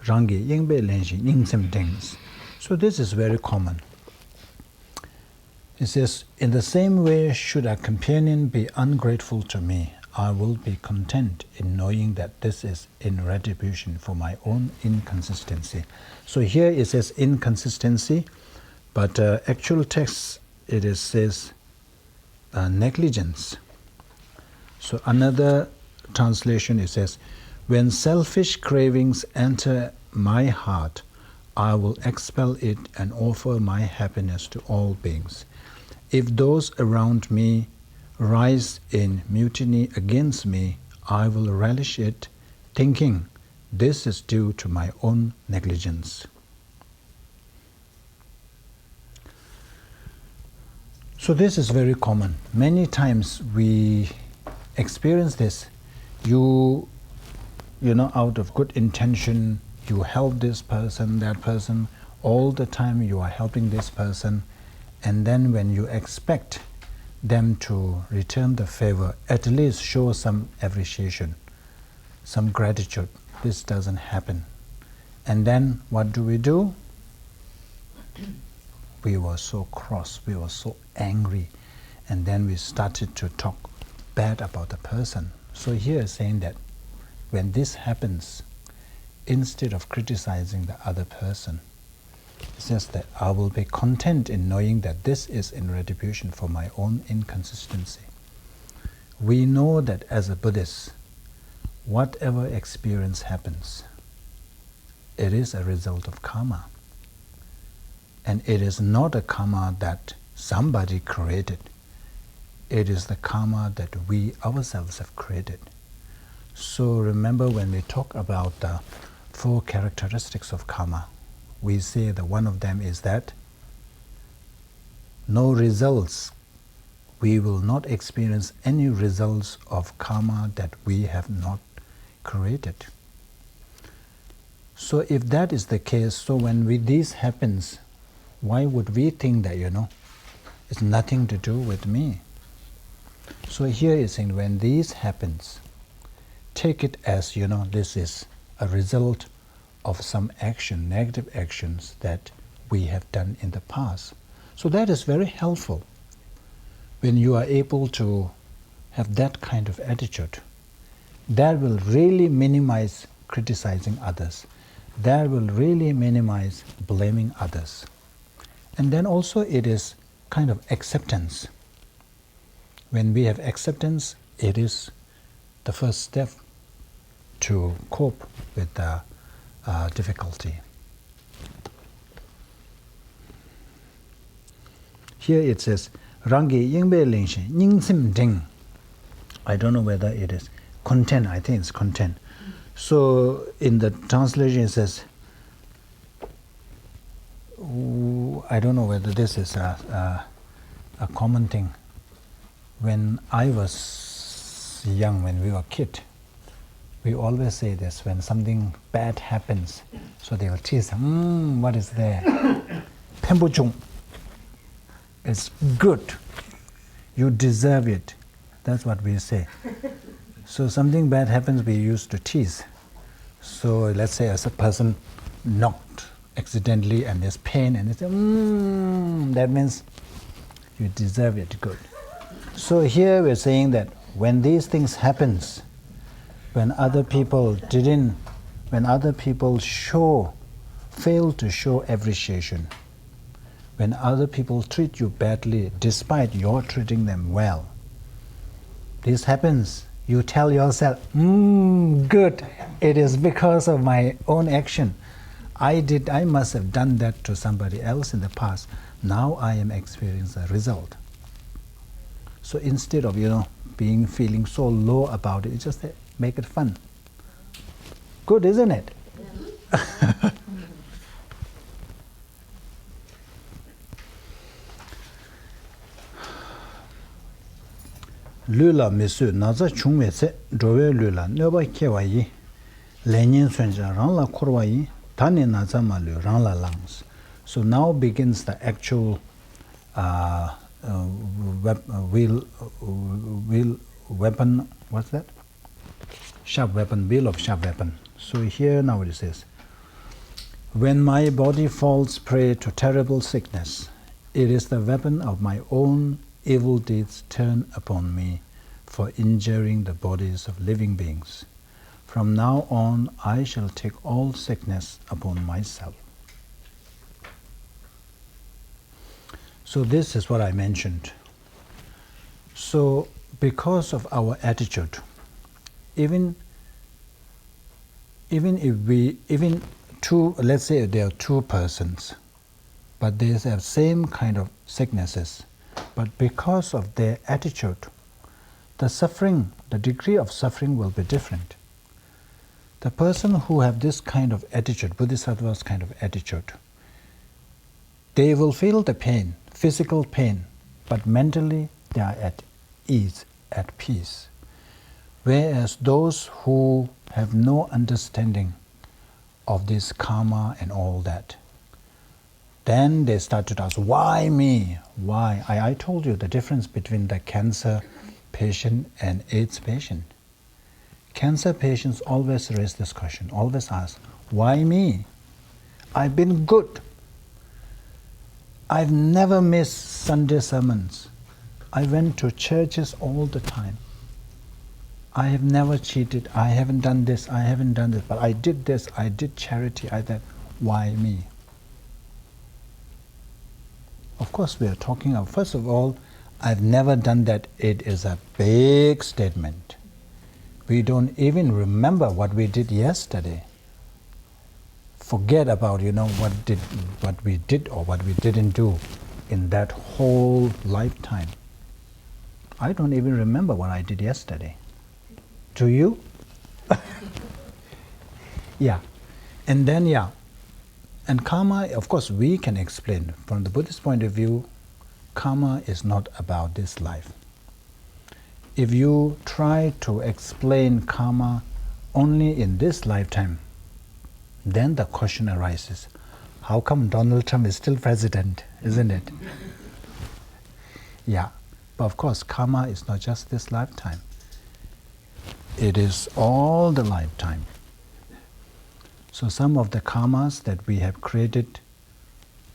rangi yingbe lenshi ningsem things. So this is very common. It says, in the same way, should a companion be ungrateful to me, I will be content in knowing that this is in retribution for my own inconsistency. So here it says inconsistency, but actual text it says negligence. So another translation it says, when selfish cravings enter my heart, I will expel it and offer my happiness to all beings. If those around me rise in mutiny against me, I will relish it, thinking this is due to my own negligence. So this is very common. Many times we experience this. You know, out of good intention, you help this person, that person. All the time you are helping this person. And then when you expect them to return the favor, at least show some appreciation, some gratitude. This doesn't happen. And then what do? We were so cross, we were so angry, and then we started to talk bad about the person. So here is saying that when this happens, instead of criticizing the other person, it's just that I will be content in knowing that this is in retribution for my own inconsistency. We know that as a Buddhist, whatever experience happens, it is a result of karma. And it is not a karma that somebody created. It is the karma that we ourselves have created. So remember, when we talk about the 4 characteristics of karma, we say that one of them is that no results. We will not experience any results of karma that we have not created. So if that is the case, so when this happens, why would we think that, it's nothing to do with me? So here is saying, when this happens, take it as, this is a result of some action, negative actions that we have done in the past. So that is very helpful. When you are able to have that kind of attitude, that will really minimize criticizing others. That will really minimize blaming others. And then also it is kind of acceptance. When we have acceptance, it is the first step to cope with the difficulty. Here it says, Rangi yingbe lingshin, ningsim ding. I don't know whether it is content, I think it's content. So in the translation it says, I don't know whether this is a common thing. When I was young, when we were a kid, we always say this, when something bad happens, so they will tease, what is there? Pembuchung. It's good. You deserve it. That's what we say. So something bad happens, we used to tease. So let's say as a person knocked accidentally and there's pain, and they say, that means you deserve it, good. So here we're saying that when these things happens, when other people fail to show appreciation, when other people treat you badly despite your treating them well, this happens, you tell yourself, good, it is because of my own action. I must have done that to somebody else in the past. Now I am experiencing a result. So instead of, feeling so low about it, just make it fun. Good, isn't it? Yeah. Lula misu naza chungwe se drowe lula nyoba kewa yi lenyin sunja rangla korwa yi tani naza malu rangla langs. So now begins the actual weapon, what's that? Sharp weapon, wheel of sharp weapon. So here now it says, when my body falls prey to terrible sickness, it is the weapon of my own evil deeds turned upon me for injuring the bodies of living beings. From now on, I shall take all sickness upon myself. So this is what I mentioned. So because of our attitude, even two, let's say there are 2 persons, but they have same kind of sicknesses, but because of their attitude, the suffering, the degree of suffering will be different. The person who have this kind of attitude, Bodhisattva's kind of attitude, they will feel the pain, physical pain, but mentally they are at ease, at peace. Whereas those who have no understanding of this karma and all that, Then they start to ask, why me? Why? I told you the difference between the cancer patient and AIDS patient. Cancer patients always raise this question, always ask, why me? I've been good. I've never missed Sunday sermons. I went to churches all the time. I have never cheated. I haven't done this. I haven't done this. But I did this. I did charity. I did. Why me? Of course, we are talking of, first of all, I've never done that. It is a big statement. We don't even remember what we did yesterday. Forget about, what we did or what we didn't do in that whole lifetime. I don't even remember what I did yesterday. Do you? Yeah. And then, and karma, of course, we can explain. From the Buddhist point of view, karma is not about this life. If you try to explain karma only in this lifetime, then the question arises, how come Donald Trump is still president, isn't it? Yeah, but of course, karma is not just this lifetime. It is all the lifetime. So some of the karmas that we have created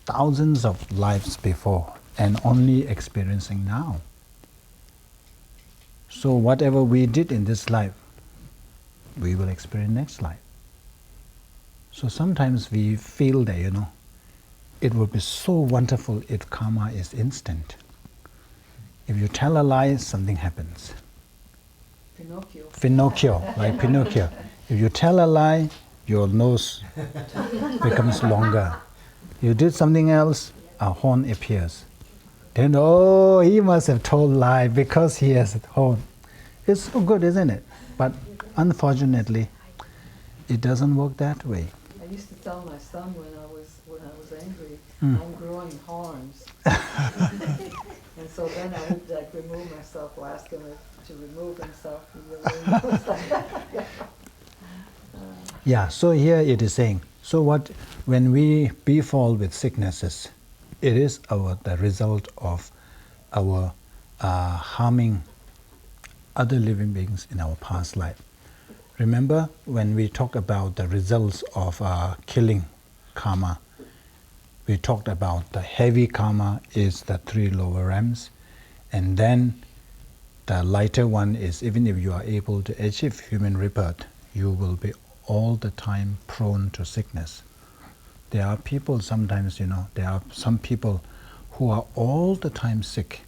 thousands of lives before and only experiencing now. So whatever we did in this life, we will experience next life. So sometimes we feel that, it would be so wonderful if karma is instant. If you tell a lie, something happens. Pinocchio, like Pinocchio. If you tell a lie, your nose becomes longer. You did something else, a horn appears. Then, oh, he must have told lie because he has a horn. It's so good, isn't it? But unfortunately, it doesn't work that way. I used to tell my son when I was angry, I'm growing horns. And so then I would remove myself or ask him to remove himself. Yeah, so here it is saying, when we befall with sicknesses, it is the result of our harming other living beings in our past life. Remember when we talk about the results of killing karma, we talked about the heavy karma is the 3 lower realms, and then the lighter one is even if you are able to achieve human rebirth, you will be all the time prone to sickness. There are people sometimes, there are some people who are all the time sick,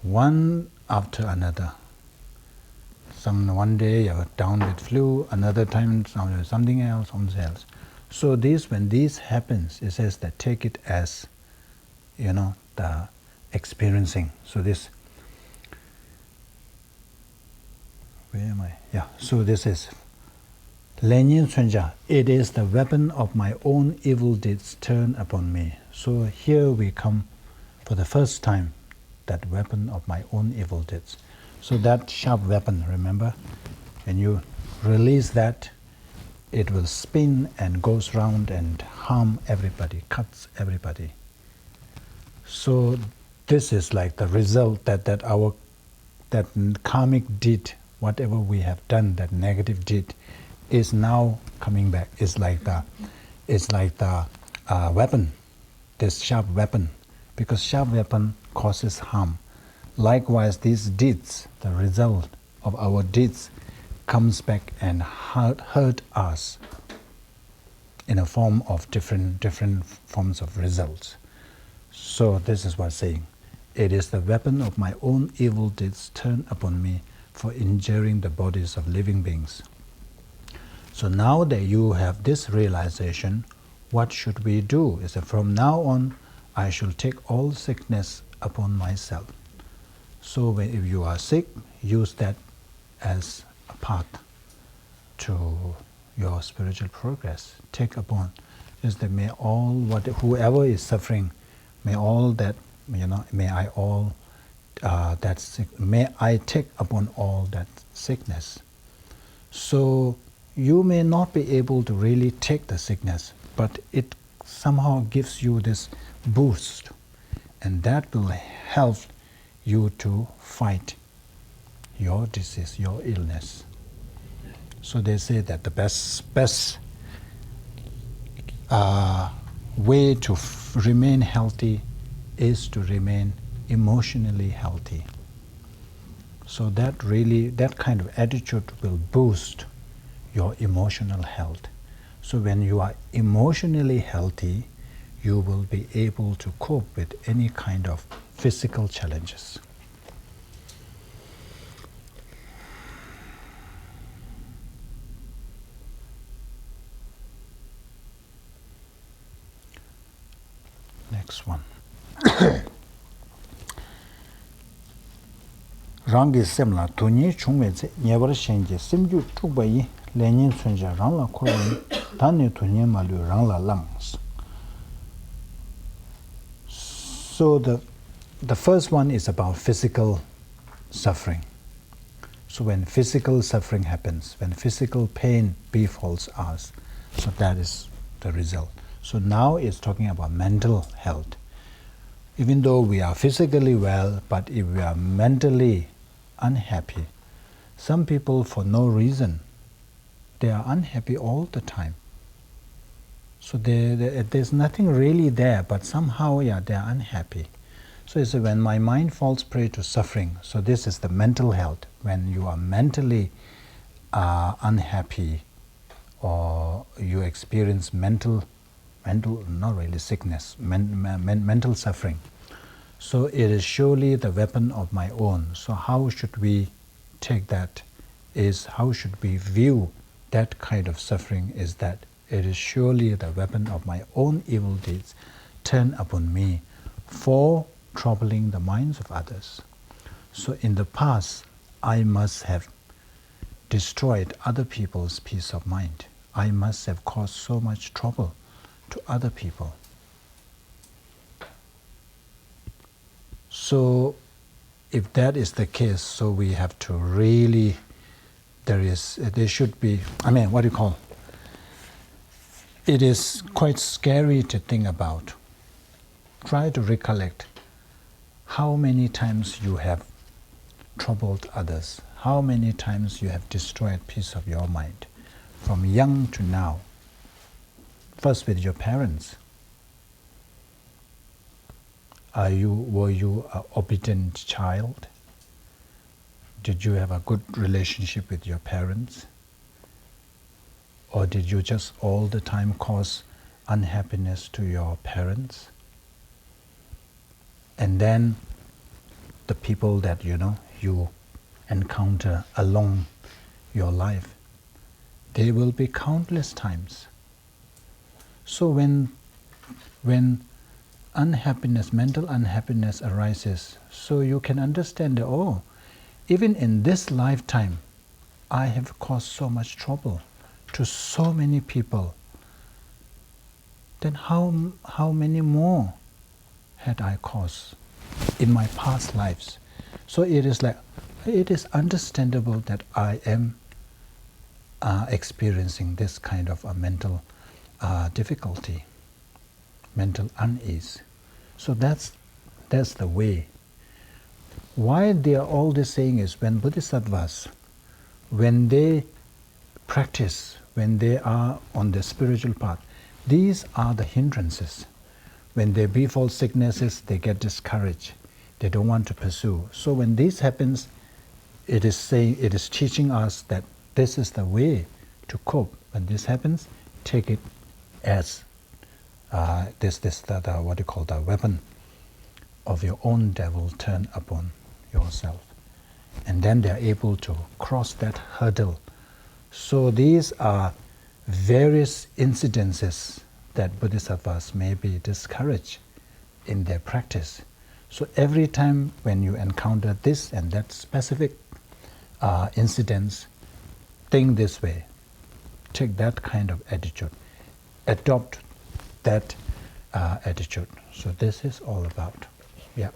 one after another. One day you're down with flu, another time something else. So when this happens, it says that take it as, the experiencing. So this, where am I? Yeah, so this is, Lenyin Sunja, it is the weapon of my own evil deeds turned upon me. So here we come for the first time, that weapon of my own evil deeds. So that sharp weapon, remember, when you release that, it will spin and goes round and harm everybody, cuts everybody. So this is like the result that karmic deed, whatever we have done, that negative deed, is now coming back. It's like the weapon, this sharp weapon, because sharp weapon causes harm. Likewise, these deeds, the result of our deeds, comes back and hurt us in a form of different forms of results. So this is what's saying. It is the weapon of my own evil deeds turned upon me for injuring the bodies of living beings. So now that you have this realization, what should we do? Is that from now on, I shall take all sickness upon myself. So if you are sick, use that as a path to your spiritual progress. Take upon, is that may all whoever is suffering, may all that may I take upon all that sickness. So you may not be able to really take the sickness, but it somehow gives you this boost, and that will help you to fight your disease, your illness. So they say that the best way to remain healthy is to remain emotionally healthy. So that kind of attitude will boost your emotional health. So when you are emotionally healthy, you will be able to cope with any kind of physical challenges. Next one. Rangi semla tunyi chungwe tse nyebar shenje simju chukba yi lenyin sunja rangla korwa tani tunyi malu rangla langs. So the first one is about physical suffering. So when physical suffering happens, when physical pain befalls us, so that is the result. So now it's talking about mental health. Even though we are physically well, but if we are mentally unhappy, some people for no reason, they are unhappy all the time. So there's nothing really there, but somehow, yeah, they are unhappy. So it's when my mind falls prey to suffering. So this is the mental health. When you are mentally unhappy, or you experience mental, not really sickness, mental suffering. So it is surely the weapon of my own. So how should we take that? Is how should we view that kind of suffering? Is that it is surely the weapon of my own evil deeds turned upon me for troubling the minds of others. So in the past, I must have destroyed other people's peace of mind. I must have caused so much trouble to other people. So if that is the case, so we have to really, there should be, what do you call? It is quite scary to think about. Try to recollect how many times you have troubled others, how many times you have destroyed peace of your mind, from young to now. First with your parents. Were you an obedient child? Did you have a good relationship with your parents? Or did you just all the time cause unhappiness to your parents? And then the people that you encounter along your life, they will be countless times. So when unhappiness, mental unhappiness arises, so you can understand that, even in this lifetime, I have caused so much trouble to so many people. Then how many more had I caused in my past lives? So it is understandable that I am experiencing this kind of a mental difficulty, mental unease. So that's the way. Why they are all this saying is, when bodhisattvas, when they practice, when they are on the spiritual path, these are the hindrances. When they befall sicknesses, they get discouraged. They don't want to pursue. So when this happens, it is teaching us that this is the way to cope. When this happens, take it as the weapon of your own devil turned upon yourself. And then they are able to cross that hurdle. So these are various incidences that bodhisattvas may be discouraged in their practice. So every time when you encounter this and that specific incidents, think this way, take that kind of attitude, adopt that attitude. So this is all about, yeah.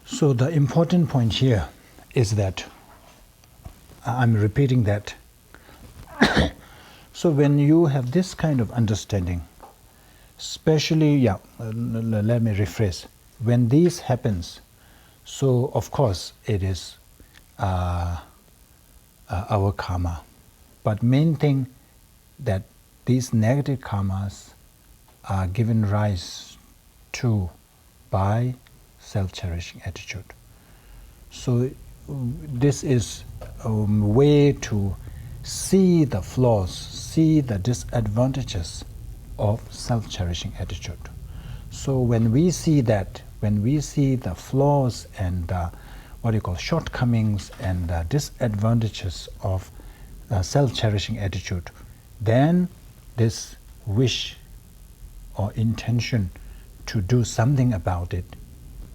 So the important point here is that, I'm repeating that, so when you have this kind of understanding, especially, let me rephrase, when this happens, so of course it is our karma. But main thing that these negative karmas are given rise to by self-cherishing attitude. So this is a way to see the flaws, see the disadvantages of self-cherishing attitude. So when we see that, when we see the flaws and shortcomings and disadvantages of self-cherishing attitude, then this wish or intention to do something about it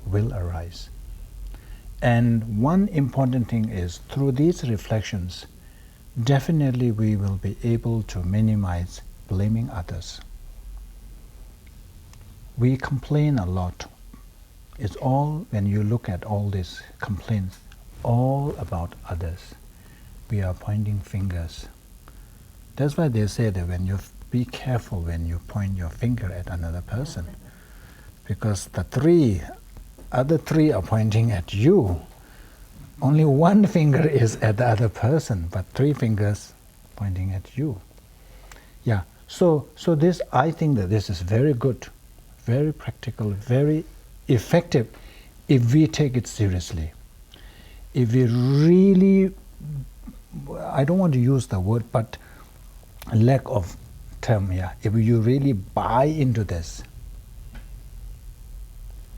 will arise. And one important thing is, through these reflections, definitely we will be able to minimize blaming others. We complain a lot. It's all, when you look at all these complaints, all about others. We are pointing fingers. That's why they say that when you be careful when you point your finger at another person, because the other three are pointing at you. Only one finger is at the other person, but three fingers pointing at you. Yeah. So this, I think that this is very good, very practical, very effective if we take it seriously. If we really, I don't want to use the word, but lack of term here, if you really buy into this,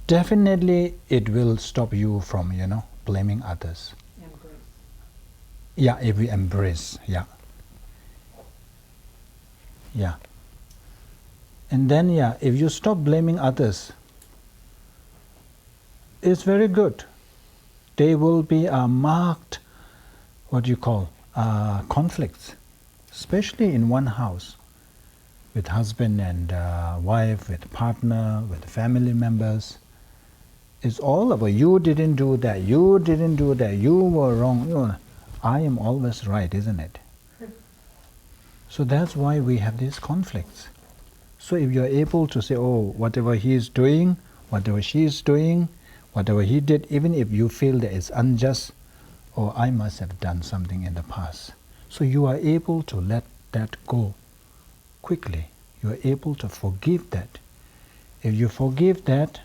definitely it will stop you from, blaming others. Embrace. Yeah, if we embrace, yeah. And then, if you stop blaming others, it's very good. There will be a marked, conflicts, especially in one house, with husband and wife, with partner, with family members. It's all about you didn't do that, you didn't do that, you were wrong. I am always right, isn't it? So that's why we have these conflicts. So if you're able to say, oh, whatever he is doing, whatever she is doing, whatever he did, even if you feel that it's unjust, or I must have done something in the past. So you are able to let that go quickly. You are able to forgive that. If you forgive that,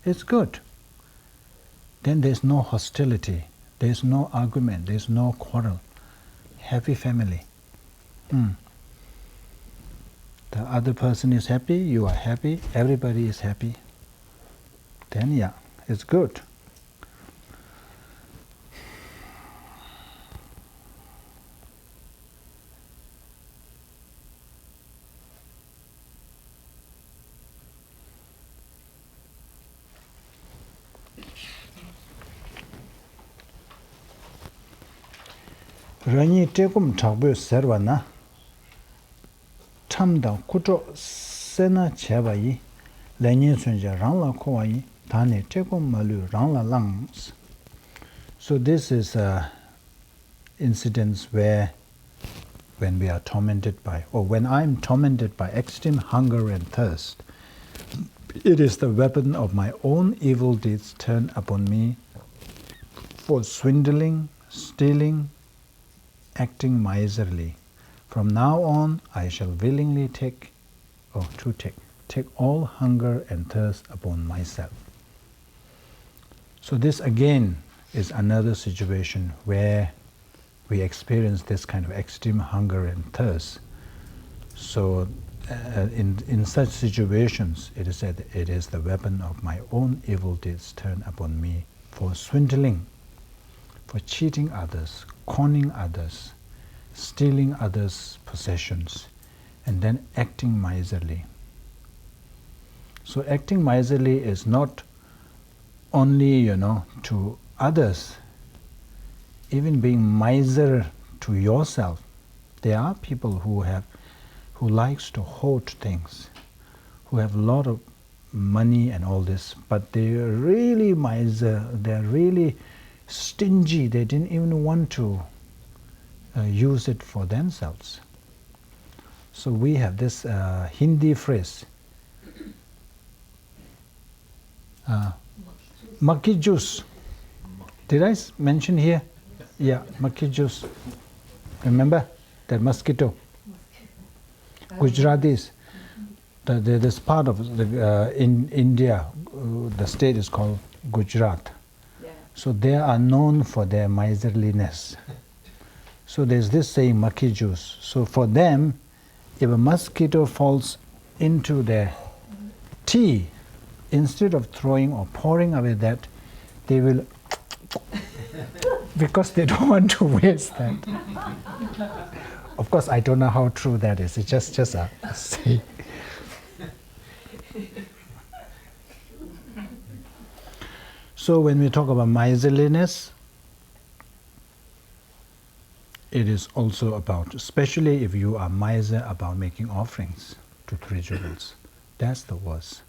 it's good. Then there's no hostility, there's no argument, there's no quarrel. Happy family. The other person is happy, you are happy, everybody is happy. Then it's good. Rani tekum thakbu serva na tamda kuto sena cheba yi lenyin sunja rangla kowa yi tani tekum malu rangla langs. So this is incidents where when we are tormented by, or when I'm tormented by extreme hunger and thirst, it is the weapon of my own evil deeds turned upon me for swindling, stealing, acting miserly. From now on, I shall willingly take all hunger and thirst upon myself. So this again is another situation where we experience this kind of extreme hunger and thirst. So in such situations, it is said, it is the weapon of my own evil deeds turned upon me for swindling, for cheating others, conning others, stealing others' possessions, and then acting miserly. So acting miserly is not only, to others, even being miser to yourself. There are people who likes to hoard things, who have a lot of money and all this, but they're really miser, they're really stingy, they didn't even want to use it for themselves. So we have this Hindi phrase, Maki juice. Did I mention here? Yeah, maki juice. Remember that mosquito? Gujaratis. This part of in India, the state is called Gujarat. Yeah. So they are known for their miserliness. So there's this saying, maki juice. So for them, if a mosquito falls into their tea, instead of throwing or pouring away that, they will, because they don't want to waste that. Of course, I don't know how true that is. It's just a saying. So when we talk about miserliness, it is also about, especially if you are miser about making offerings to three jewels. That's the worst.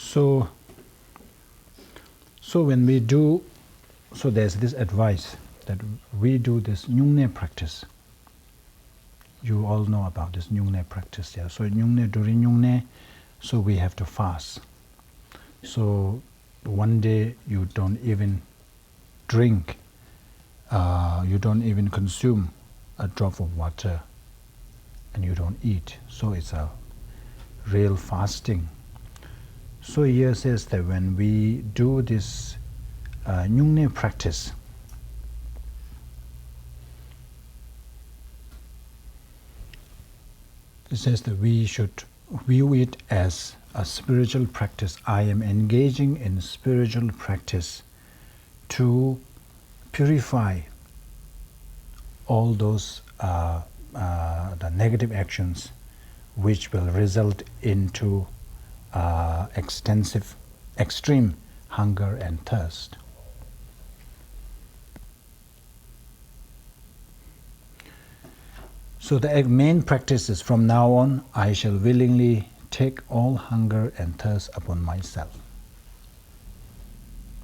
So when we do, so there's this advice that we do this Nyungne practice. You all know about this Nyungne practice, yeah. So Nyungne, during Nyungne, so we have to fast. So one day you don't even drink, you don't even consume a drop of water, and you don't eat. So it's a real fasting. So here says that when we do this Nyungne practice, it says that we should view it as a spiritual practice. I am engaging in spiritual practice to purify all those the negative actions which will result into extreme hunger and thirst. So the main practice is, from now on, I shall willingly take all hunger and thirst upon myself.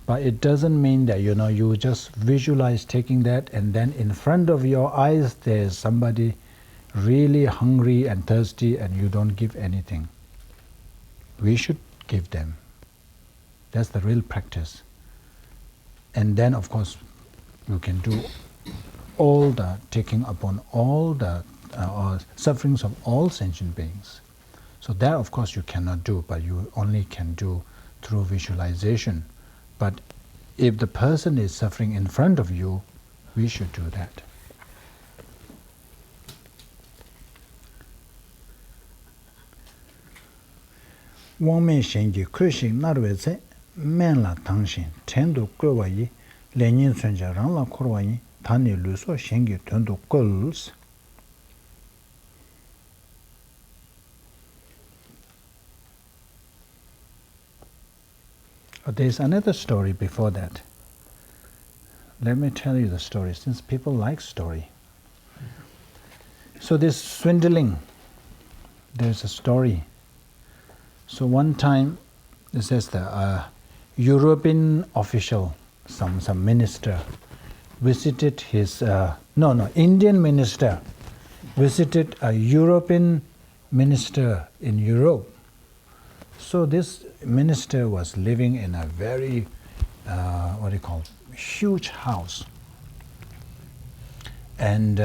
But it doesn't mean that, you just visualize taking that and then in front of your eyes there's somebody really hungry and thirsty and you don't give anything. We should give them. That's the real practice. And then, of course, you can do all the taking upon all the sufferings of all sentient beings. So that, of course, you cannot do, but you only can do through visualization. But if the person is suffering in front of you, we should do that. Wangme shengi kushing narweze menla tangshin tendu kwewa yi lenyin sunja rangla korwa yi tani luso shengi tendu kwels. There's another story before that. Let me tell you the story, since people like story. So this swindling, there's a story. So one time, it says the European official, some minister, visited his, Indian minister, visited a European minister in Europe. So this minister was living in a very, huge house. And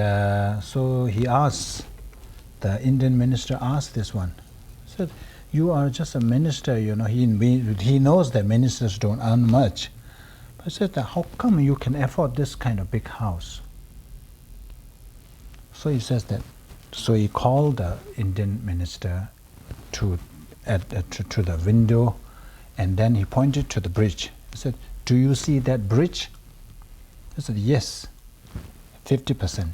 so he asked, the Indian minister asked this one, he said, you are just a minister, he knows that ministers don't earn much. But I said, how come you can afford this kind of big house? So he says that, so he called the Indian minister to the window, and then he pointed to the bridge. He said, do you see that bridge? I said, yes, 50%.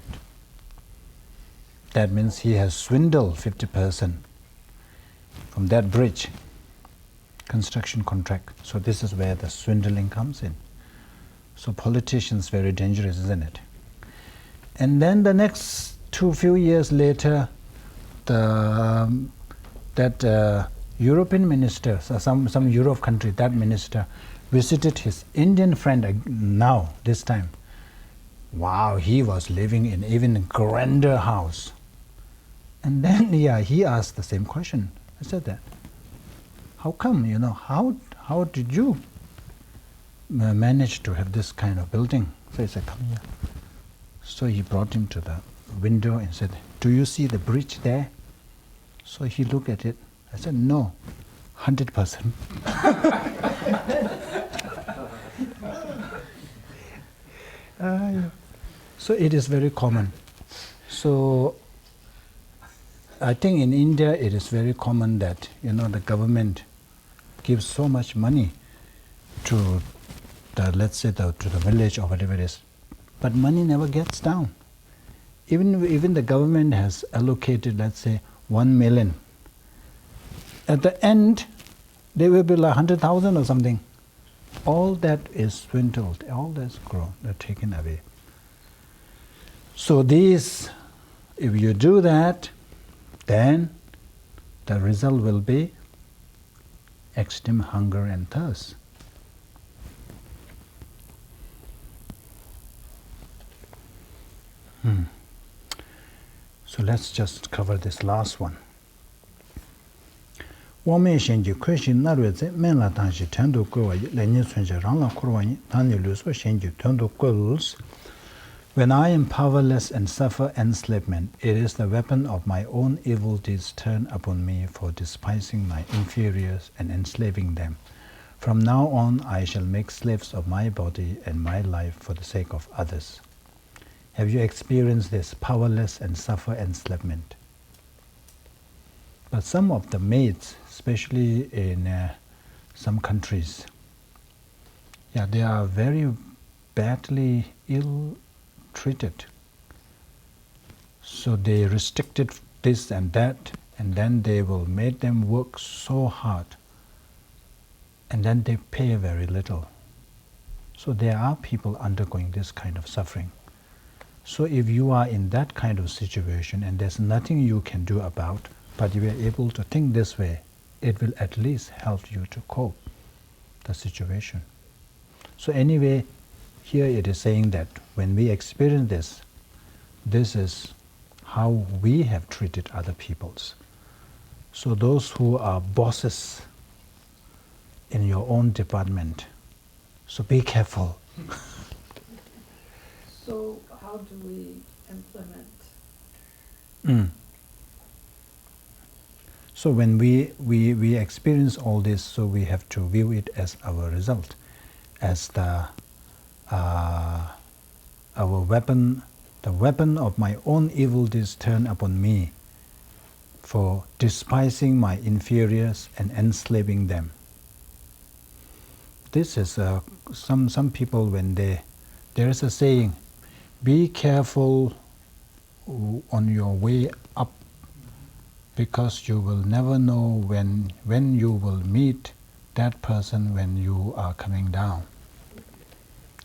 That means he has swindled 50% from that bridge, construction contract. So this is where the swindling comes in. So politicians, very dangerous, isn't it? And then the next few years later, that European minister, so some Europe country, that minister visited his Indian friend now, this time. Wow, he was living in even a grander house. And then, he asked the same question. I said that, how come, how did you manage to have this kind of building? So he said, come here. So he brought him to the window and said, do you see the bridge there? So he looked at it. I said, no, 100%. So it is very common. So I think in India it is very common that the government gives so much money to let's say to the village or whatever it is, but money never gets down. Even the government has allocated, let's say, 1 million. At the end, there will be like 100,000 or something. All that is swindled, all that's grown, they're taken away. So if you do that, then the result will be extreme hunger and thirst. So let's just cover this last one. When I am powerless and suffer enslavement, it is the weapon of my own evil deeds turned upon me for despising my inferiors and enslaving them. From now on, I shall make slaves of my body and my life for the sake of others. Have you experienced this, powerless and suffer enslavement? But some of the maids, especially in some countries, they are very badly ill-treated. So they restricted this and that, and then they will make them work so hard, and then they pay very little. So there are people undergoing this kind of suffering. So if you are in that kind of situation and there's nothing you can do about, but you are able to think this way, it will at least help you to cope the situation. So anyway, here it is saying that when we experience this, this is how we have treated other peoples. So those who are bosses in your own department, so be careful. So how do we implement? So when we experience all this, so we have to view it as our result, as our weapon, the weapon of my own evil deeds turned upon me for despising my inferiors and enslaving them. This is some people, when there is a saying, be careful on your way up, because you will never know when you will meet that person when you are coming down.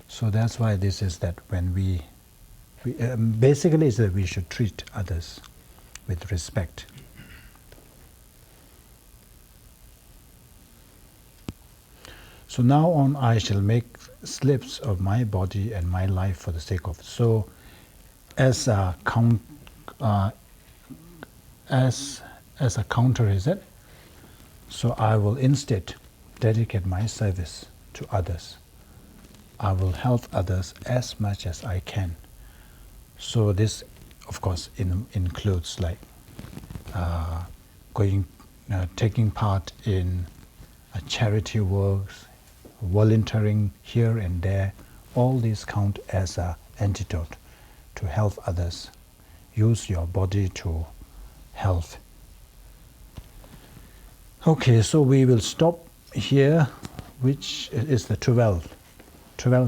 So that's why this is that when we basically is that we should treat others with respect. So now on, I shall make slaves of my body and my life for the sake of. So as a counter, is it? So I will instead dedicate my service to others. I will help others as much as I can. So this, of course, includes like taking part in charity works, volunteering here and there. All these count as an antidote to help others. Use your body to help. Okay, so we will stop here, which is the 12th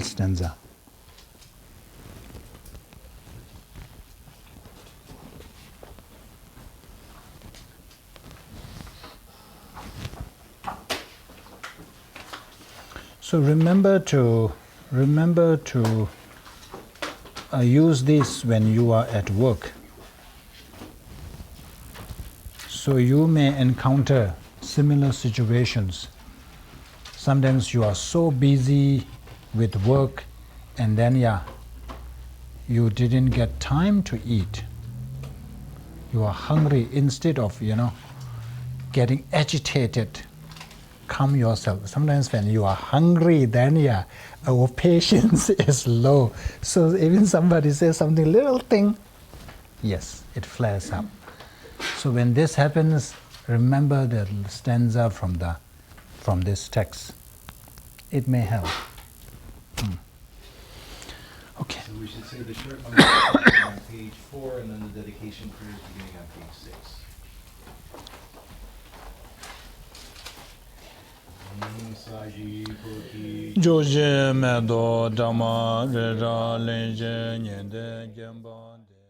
stanza. So remember to use this when you are at work. So you may encounter similar situations. Sometimes you are so busy with work and then you didn't get time to eat. You are hungry. Instead of, getting agitated, calm yourself. Sometimes when you are hungry, then our patience is low. So even somebody says something, little thing, yes, it flares up. So when this happens, remember the stanza from this text. It may help. Okay. So we should say the short mantra on page 4 and then the dedication prayers beginning on page 6. Joje Medo Dharma Rera Lenje Nyende Jambande